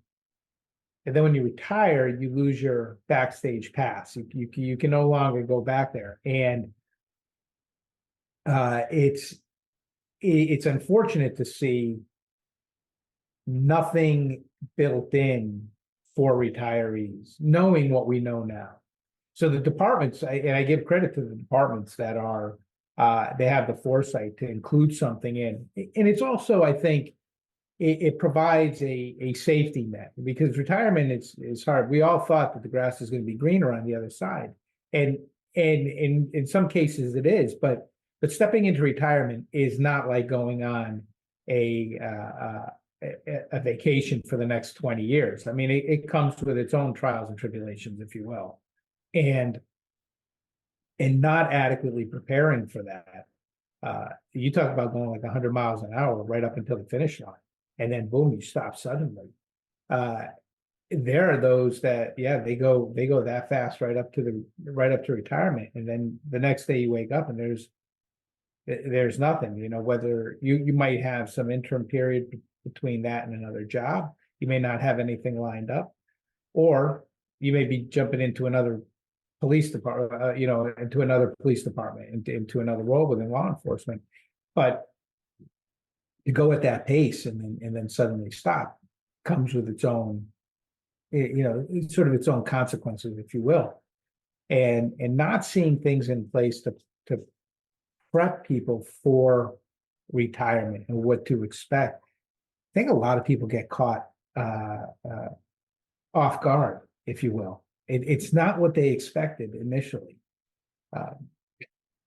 and then when you retire, you lose your backstage pass. You can no longer go back there, and it's unfortunate to see nothing built in for retirees, knowing what we know now. So the departments, and I give credit to the departments that are, they have the foresight to include something in. And it's also, I think, it provides a safety net, because retirement is hard. We all thought that the grass is going to be greener on the other side. And in some cases it is, but stepping into retirement is not like going on a vacation for the next 20 years. I mean, it comes with its own trials and tribulations, if you will, and not adequately preparing for that. You talk about going like 100 miles an hour right up until the finish line, and then boom, you stop suddenly. There are those that, they go that fast right up to retirement, and then the next day you wake up and there's nothing. Whether you might have some interim period between that and another job, you may not have anything lined up, or you may be jumping into another police department, into another police department, into another role within law enforcement. But to go at that pace and then suddenly stop comes with its own, sort of its own consequences, if you will, and not seeing things in place to prep people for retirement and what to expect. I think a lot of people get caught off guard, if you will. It's not what they expected initially.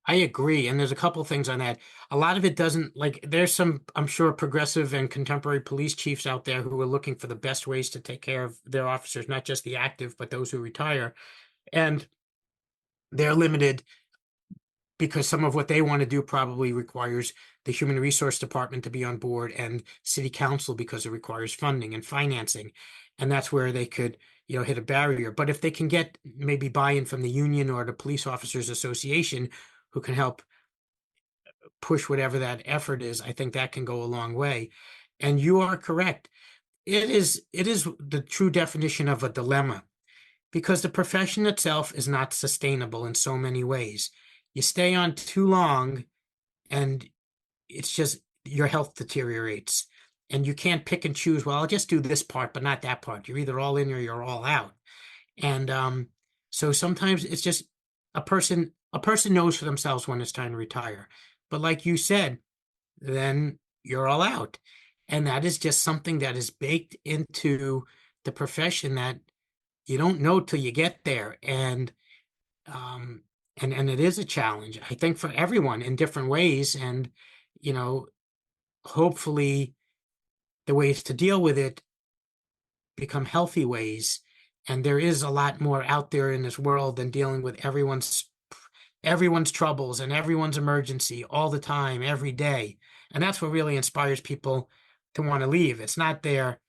I agree. And there's a couple things on that. A lot of it doesn't like there's some, I'm sure, progressive and contemporary police chiefs out there who are looking for the best ways to take care of their officers, not just the active, but those who retire. And they're limited because some of what they want to do probably requires the human resource department to be on board and city council because it requires funding and financing. And that's where they could, hit a barrier. But if they can get maybe buy-in from the union or the police officers association who can help push whatever that effort is, I think that can go a long way. And you are correct. It is the true definition of a dilemma because the profession itself is not sustainable in so many ways. You stay on too long and it's just your health deteriorates and you can't pick and choose. Well, I'll just do this part, but not that part. You're either all in or you're all out. And so sometimes it's just a person knows for themselves when it's time to retire. But like you said, then you're all out. And that is just something that is baked into the profession that you don't know till you get there. And it is a challenge, I think, for everyone in different ways. And, hopefully the ways to deal with it become healthy ways. And there is a lot more out there in this world than dealing with everyone's troubles and everyone's emergency all the time, every day. And that's what really inspires people to want to leave. It's not their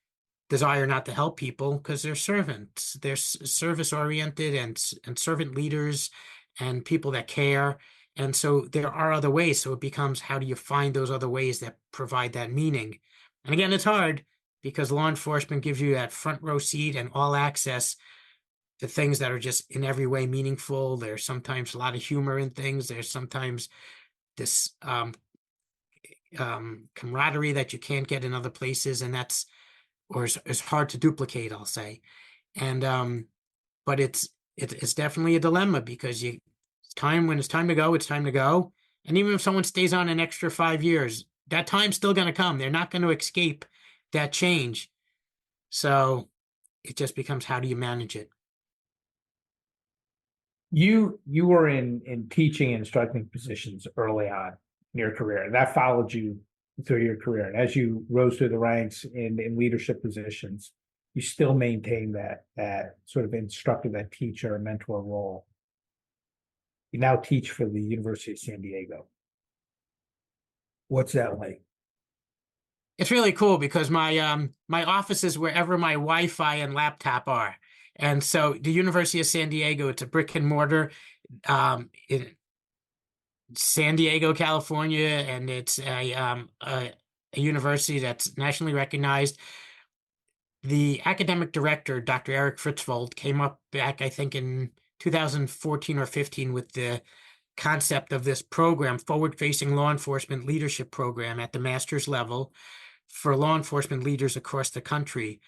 desire not to help people because they're servants. They're service oriented and servant leaders and people that care. And so there are other ways. So it becomes, how do you find those other ways that provide that meaning? And again, it's hard because law enforcement gives you that front row seat and all access to things that are just in every way meaningful. There's sometimes a lot of humor in things. There's sometimes this camaraderie that you can't get in other places, and that's or is hard to duplicate, I'll say. And but it's definitely a dilemma because when it's time to go, it's time to go. And even if someone stays on an extra 5 years, that time's still going to come. They're not going to escape that change. So it just becomes, how do you manage it? You were in teaching and instructing positions early on in your career, and that followed you through your career. And as you rose through the ranks in leadership positions, you still maintain that sort of instructor, that teacher, mentor role. You now teach for the University of San Diego. What's that like? It's really cool because my office is wherever my Wi-Fi and laptop are. And so the University of San Diego, it's a brick and mortar in San Diego, California, and it's a university that's nationally recognized. The academic director, Dr. Eric Fritzvold, came up back, I think, in 2014 or 15 with the concept of this program, forward-facing law enforcement leadership program at the master's level for law enforcement leaders across the country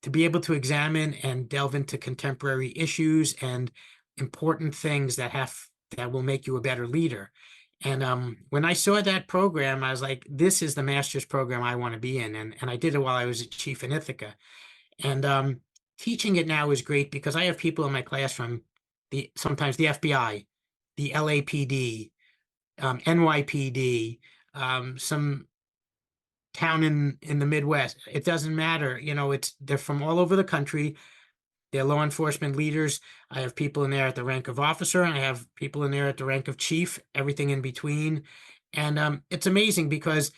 to be able to examine and delve into contemporary issues and important things that will make you a better leader. And when I saw that program, I was like, this is the master's program I want to be in. And I did it while I was a chief in Ithaca. And teaching it now is great because I have people in my class from sometimes the FBI, the LAPD, NYPD, some town in the Midwest. It doesn't matter. They're from all over the country. They're law enforcement leaders. I have people in there at the rank of officer, and I have people in there at the rank of chief, everything in between. And it's amazing because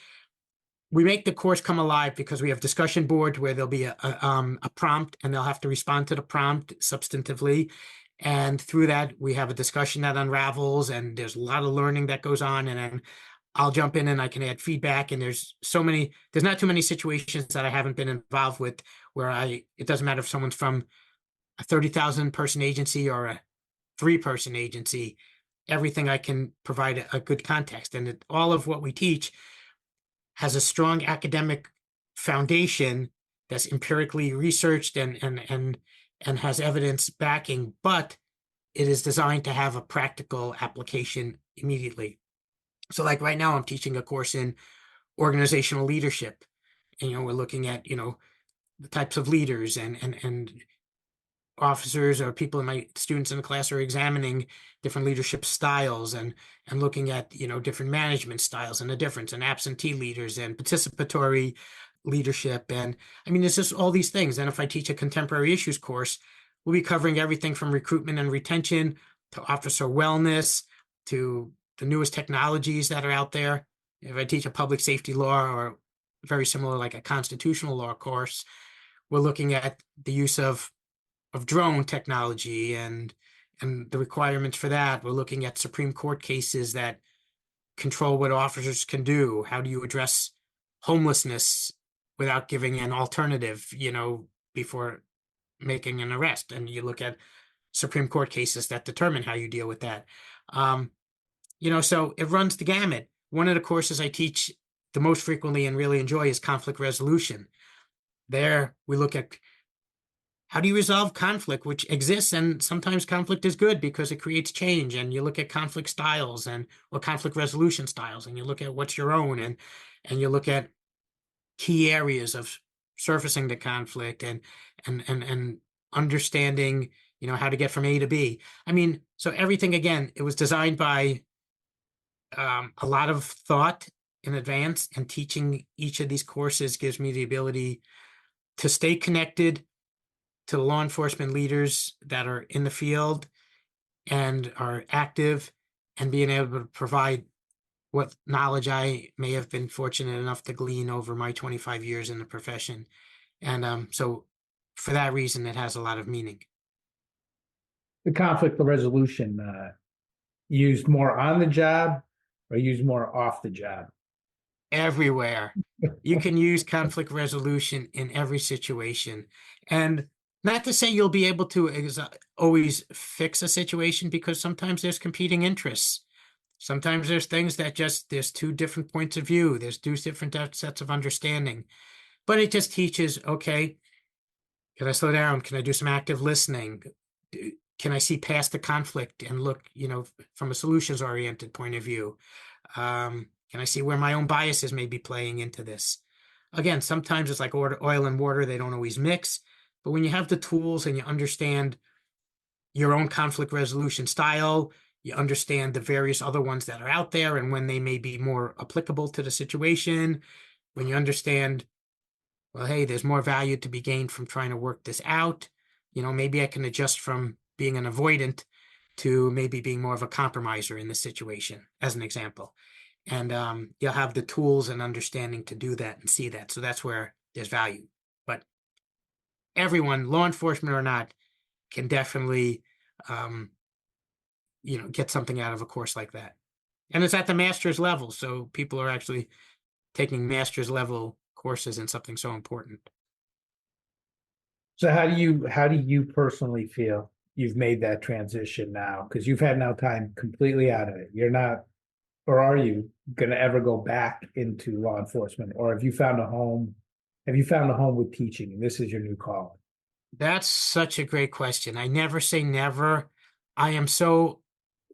we make the course come alive because we have discussion boards where there'll be a prompt and they'll have to respond to the prompt substantively. And through that, we have a discussion that unravels, and there's a lot of learning that goes on. And then I'll jump in and I can add feedback. And there's not too many situations that I haven't been involved with where it doesn't matter if someone's from a 30,000 person agency or a 3-person agency, everything I can provide a good context. And all of what we teach has a strong academic foundation that's empirically researched and has evidence backing, but it is designed to have a practical application immediately. So like right now, I'm teaching a course in organizational leadership. And, we're looking at, the types of leaders and officers or people in my students in the class are examining different leadership styles and looking at, different management styles and the difference and absentee leaders and participatory leadership. And I mean, it's just all these things. And if I teach a contemporary issues course, we'll be covering everything from recruitment and retention to officer wellness to the newest technologies that are out there. If I teach a public safety law or very similar, like a constitutional law course, we're looking at the use of drone technology and the requirements for that. We're looking at Supreme Court cases that control what officers can do. How do you address homelessness without giving an alternative, before making an arrest? And you look at Supreme Court cases that determine how you deal with that. So it runs the gamut. One of the courses I teach the most frequently and really enjoy is conflict resolution. There we look at how do you resolve conflict, which exists, and sometimes conflict is good because it creates change. And you look at conflict styles or conflict resolution styles, and you look at what's your own, and you look at key areas of surfacing the conflict and understanding, how to get from A to B. I mean, so everything, again, it was designed by a lot of thought in advance, and teaching each of these courses gives me the ability to stay connected to the law enforcement leaders that are in the field and are active, and being able to provide what knowledge I may have been fortunate enough to glean over my 25 years in the profession. And so for that reason, it has a lot of meaning. The conflict resolution used more on the job or used more off the job? Everywhere. You can use conflict resolution in every situation. And not to say you'll be able to always fix a situation, because sometimes there's competing interests. Sometimes there's things that there's two different points of view. There's two different sets of understanding. But it just teaches, okay, can I slow down? Can I do some active listening? Can I see past the conflict and look, from a solutions-oriented point of view? Can I see where my own biases may be playing into this? Again, sometimes it's like oil and water. They don't always mix. But when you have the tools and you understand your own conflict resolution style, you understand the various other ones that are out there and when they may be more applicable to the situation, when you understand, well, hey, there's more value to be gained from trying to work this out. Maybe I can adjust from being an avoidant to maybe being more of a compromiser in this situation, as an example. And you'll have the tools and understanding to do that and see that. So that's where there's value. But everyone, law enforcement or not, can definitely, get something out of a course like that. And it's at the master's level. So people are actually taking master's level courses in something so important. So how do you personally feel you've made that transition now? Because you've had now time completely out of it. You're not, or are you going to ever go back into law enforcement? Or have you found a home? Have you found a home with teaching, and this is your new calling? That's such a great question. I never say never. I am so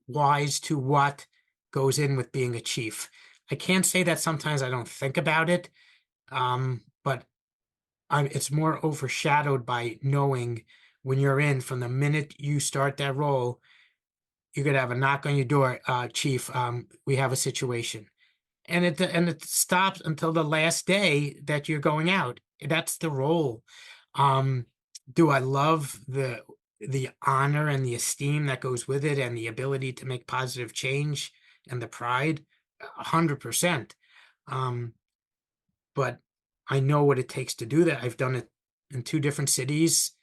wise to what goes in with being a chief. I can't say that sometimes I don't think about it, but it's more overshadowed by knowing when you're in, from the minute you start that role, you're going to have a knock on your door, Chief, we have a situation. And it stops until the last day that you're going out. That's the role. Do I love the honor and the esteem that goes with it, and the ability to make positive change and the pride? 100%. But I know what it takes to do that. I've done it in 2 different cities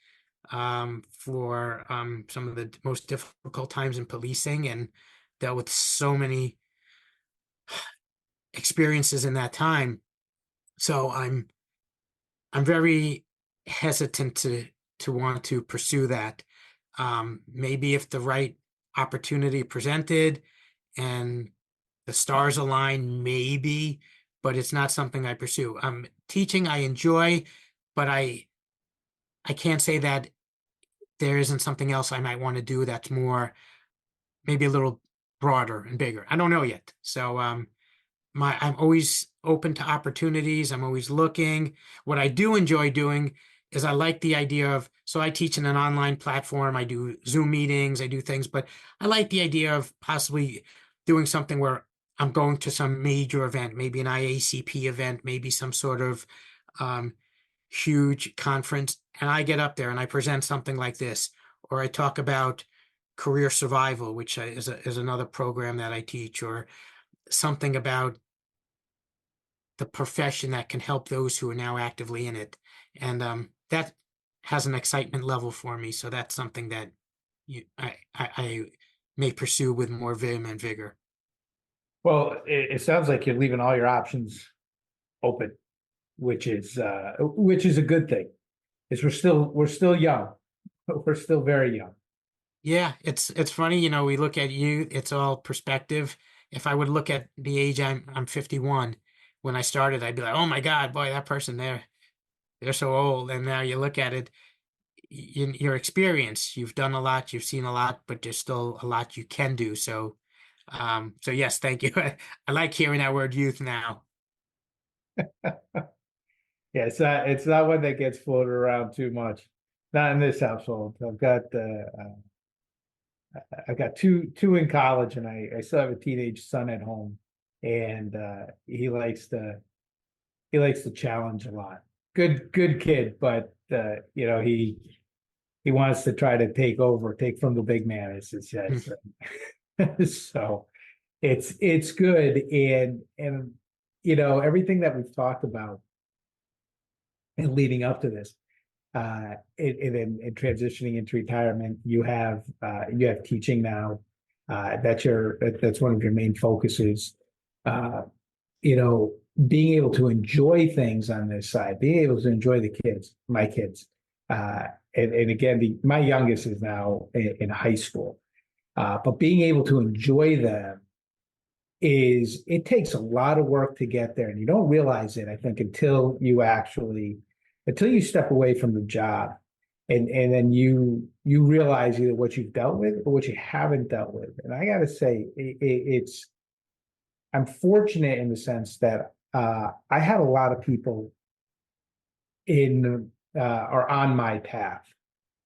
for some of the most difficult times in policing, and dealt with so many experiences in that time. So I'm very hesitant to want to pursue that. Maybe if the right opportunity presented and the stars align, maybe, but it's not something I pursue. Teaching I enjoy, but I can't say that there isn't something else I might want to do that's more, maybe a little broader and bigger. I don't know yet. So I'm always open to opportunities. I'm always looking. What I do enjoy doing is I like the idea of, so I teach in an online platform, I do Zoom meetings, I do things, but I like the idea of possibly doing something where I'm going to some major event, maybe an IACP event, maybe some sort of um, huge conference, and I get up there and I present something like this, or I talk about career survival, which is another program that I teach, or something about the profession that can help those who are now actively in it. And that has an excitement level for me. So that's something that I may pursue with more vim and vigor. Well, it sounds like you're leaving all your options open, which is a good thing. Is we're still young. We're still very young. Yeah, it's funny, we look at you, it's all perspective. If I would look at the age I'm 51, when I started, I'd be like, oh my God, boy, that person there, they're so old. And now you look at it, your experience, you've done a lot, you've seen a lot, but there's still a lot you can do. So yes, thank you. I like hearing that word youth now. Yeah, it's not one that gets floated around too much. Not in this household. I've got two in college, and I still have a teenage son at home, and he likes to challenge a lot. Good kid, but he wants to try to take from the big man, as it says. So it's good, and everything that we've talked about and leading up to this, in transitioning into retirement, you have teaching now. That's one of your main focuses. Uh, Being able to enjoy things on this side, being able to enjoy my kids. And again, my youngest is now in high school, but being able to enjoy them it takes a lot of work to get there, and you don't realize it, I think, until you step away from the job, and then you realize either what you've dealt with or what you haven't dealt with. And I got to say, I'm fortunate in the sense that I had a lot of people or on my path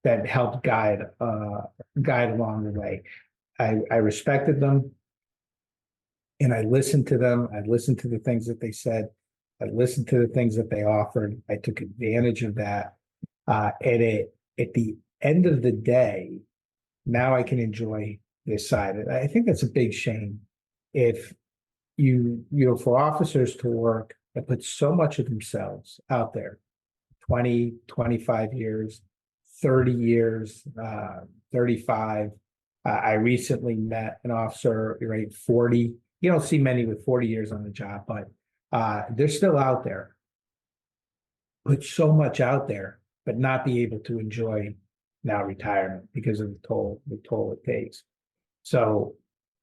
that helped guide along the way. I respected them, and I listened to them. I listened to the things that they said. I listened to the things that they offered. I took advantage of that. At the end of the day, now I can enjoy this side. I think that's a big shame if for officers to work and put so much of themselves out there, 20, 25 years, 30 years, 35. I recently met an officer, right, 40. You don't see many with 40 years on the job, but they're still out there. Put so much out there, but not be able to enjoy now retirement because of the toll it takes. So,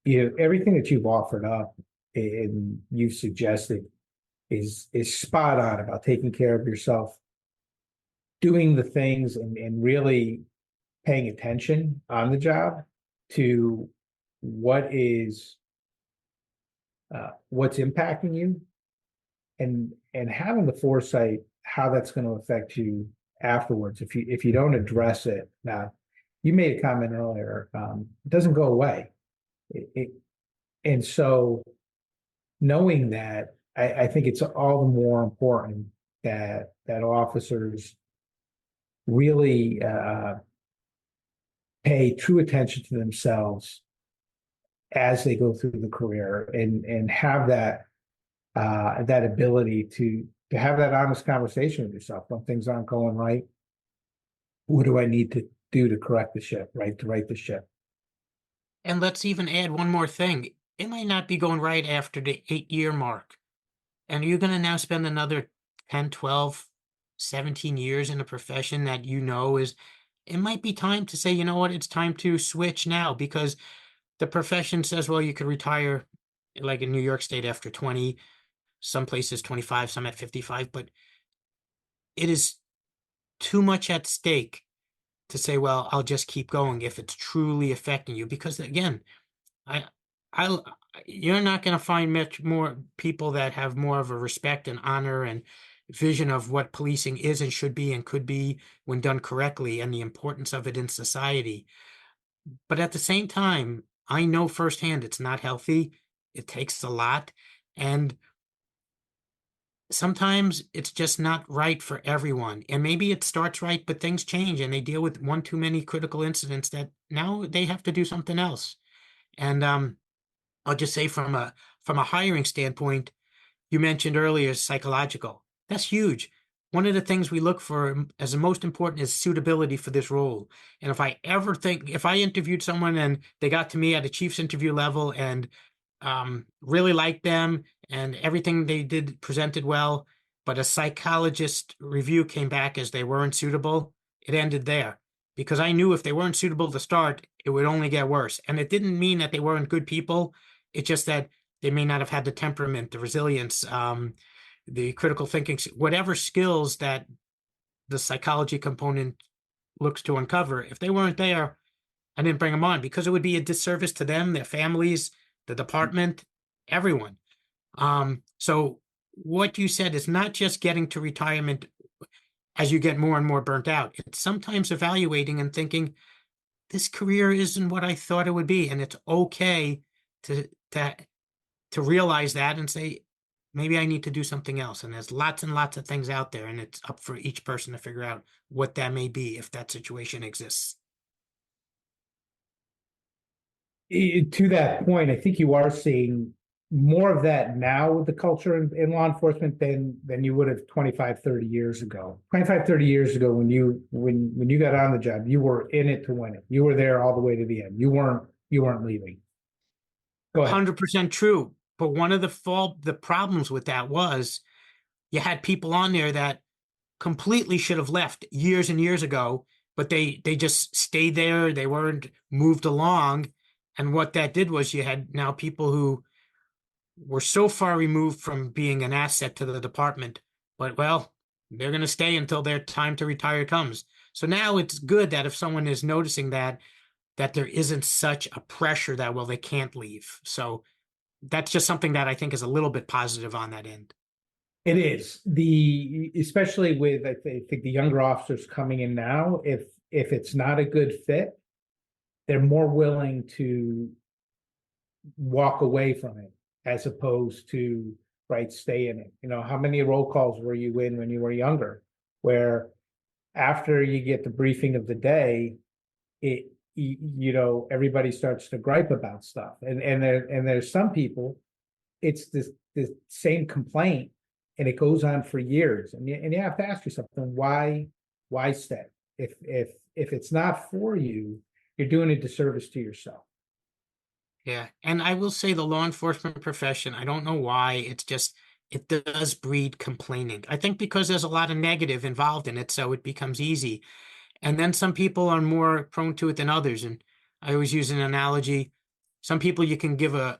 everything that you've offered up and you've suggested is spot on about taking care of yourself, doing the things, and really paying attention on the job to what's impacting you, and having the foresight how that's going to affect you afterwards if you don't address it. Now, you made a comment earlier, it doesn't go away. And so knowing that, I think it's all the more important that officers really pay true attention to themselves as they go through the career, and have that ability to have that honest conversation with yourself when things aren't going right. What do I need to do to correct the ship, right? To right the ship. And let's even add one more thing. It might not be going right after the 8-year mark. And you're going to now spend another 10, 12, 17 years in a profession that it might be time to say, you know what, it's time to switch now, because the profession says, well, you could retire like in New York State after 20, some places 25, some at 55, but it is too much at stake to say, well, I'll just keep going if it's truly affecting you. Because again, you're not going to find much more people that have more of a respect and honor and vision of what policing is and should be and could be when done correctly, and the importance of it in society. But at the same time, I know firsthand it's not healthy. It takes a lot. And sometimes it's just not right for everyone. And maybe it starts right, but things change and they deal with one too many critical incidents that now they have to do something else. And I'll just say from a hiring standpoint, you mentioned earlier psychological. That's huge. One of the things we look for as the most important is suitability for this role. And if I interviewed someone and they got to me at a chief's interview level and really liked them and everything they did presented well, but a psychologist review came back as they weren't suitable, it ended there. Because I knew if they weren't suitable to start, it would only get worse. And it didn't mean that they weren't good people. It's just that they may not have had the temperament, the resilience, the critical thinking, whatever skills that the psychology component looks to uncover. If they weren't there, I didn't bring them on because it would be a disservice to them, their families, the department, everyone. So what you said is not just getting to retirement as you get more and more burnt out. It's sometimes evaluating and thinking, this career isn't what I thought it would be. And it's okay to realize that and say, maybe I need to do something else. And there's lots and lots of things out there, and it's up for each person to figure out what that may be if that situation exists. To that point, I think you are seeing more of that now with the culture in law enforcement than you would have 25, 30 years ago. 25, 30 years ago, when you got on the job, you were in it to win it. You were there all the way to the end. You weren't leaving. Go ahead. 100% true. But one of the problems with that was you had people on there that completely should have left years and years ago, but they just stayed there. They weren't moved along. And what that did was you had now people who were so far removed from being an asset to the department, but well, they're going to stay until their time to retire comes. So now it's good that if someone is noticing that there isn't such a pressure that, well, they can't leave. So that's just something that I think is a little bit positive on that end. It is especially with I think the younger officers coming in now. If it's not a good fit, they're more willing to walk away from it as opposed to stay in it. How many roll calls were you in when you were younger, where after you get the briefing of the day, everybody starts to gripe about stuff, and there's some people, it's this same complaint, and it goes on for years, and you have to ask yourself, then why stay? If it's not for you, you're doing a disservice to yourself. Yeah, and I will say the law enforcement profession, I don't know why, it does breed complaining. I think because there's a lot of negative involved in it, so it becomes easy. And then some people are more prone to it than others. And I always use an analogy. Some people you can give a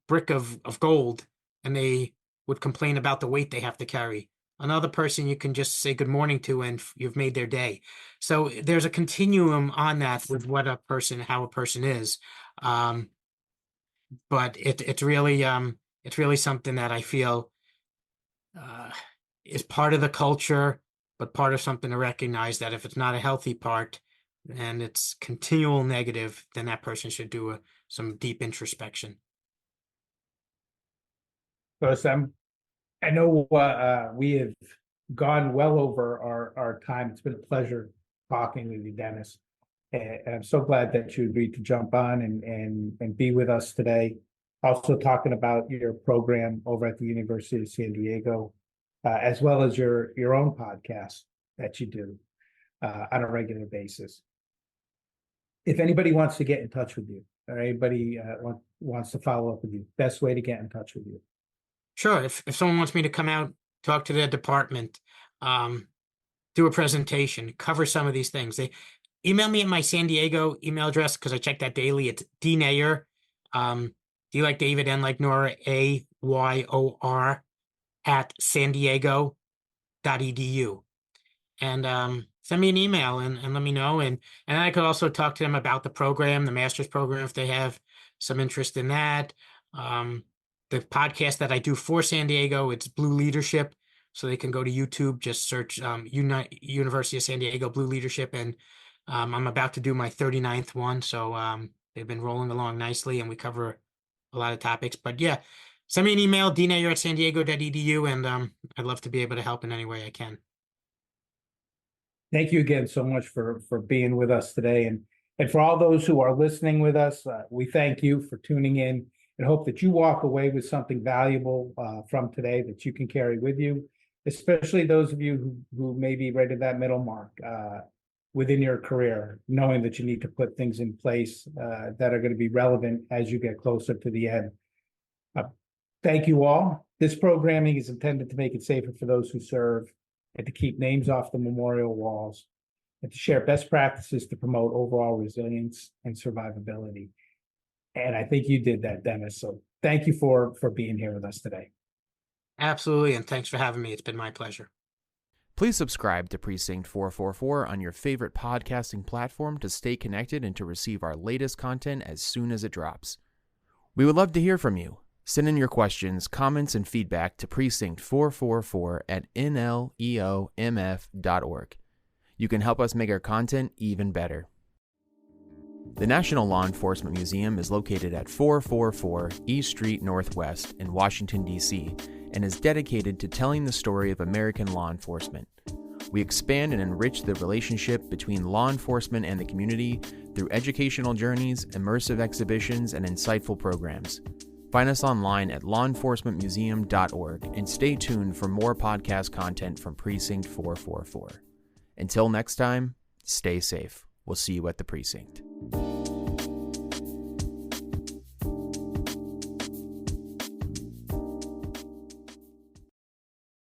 brick of gold and they would complain about the weight they have to carry. Another person you can just say good morning to and you've made their day. So there's a continuum on that with how a person is. But it's really something that I feel is part of the culture, but part of something to recognize that if it's not a healthy part and it's continual negative, then that person should do some deep introspection. So Sam, I know we have gone well over our time. It's been a pleasure talking with you, Dennis. And I'm so glad that you agreed to jump on and be with us today. Also talking about your program over at the University of San Diego, as well as your own podcast that you do on a regular basis. If anybody wants to get in touch with you, or anybody wants to follow up with you, best way to get in touch with you. Sure. If someone wants me to come out, talk to their department, do a presentation, cover some of these things, they email me at my San Diego email address because I check that daily. It's dnayor, D like David, N like Nora, AYOR at sandiego.edu. And send me an email and let me know. And I could also talk to them about the program, the master's program, if they have some interest in that. the podcast that I do for San Diego, it's Blue Leadership. So they can go to YouTube, just search University of San Diego Blue Leadership. And I'm about to do my 39th one. So they've been rolling along nicely and we cover a lot of topics. But yeah, send me an email, dnayor@sandiego.edu, and I'd love to be able to help in any way I can. Thank you again so much for being with us today. And for all those who are listening with us, we thank you for tuning in and hope that you walk away with something valuable from today that you can carry with you, especially those of you who may be right at that middle mark within your career, knowing that you need to put things in place that are going to be relevant as you get closer to the end. Thank you all. This programming is intended to make it safer for those who serve and to keep names off the memorial walls and to share best practices to promote overall resilience and survivability. And I think you did that, Dennis. So thank you for being here with us today. Absolutely. And thanks for having me. It's been my pleasure. Please subscribe to Precinct 444 on your favorite podcasting platform to stay connected and to receive our latest content as soon as it drops. We would love to hear from you. Send in your questions, comments, and feedback to precinct444@nleomf.org. You can help us make our content even better. The National Law Enforcement Museum is located at 444 East Street Northwest in Washington, D.C., and is dedicated to telling the story of American law enforcement. We expand and enrich the relationship between law enforcement and the community through educational journeys, immersive exhibitions, and insightful programs. Find us online at lawenforcementmuseum.org and stay tuned for more podcast content from Precinct 444. Until next time, stay safe. We'll see you at the precinct.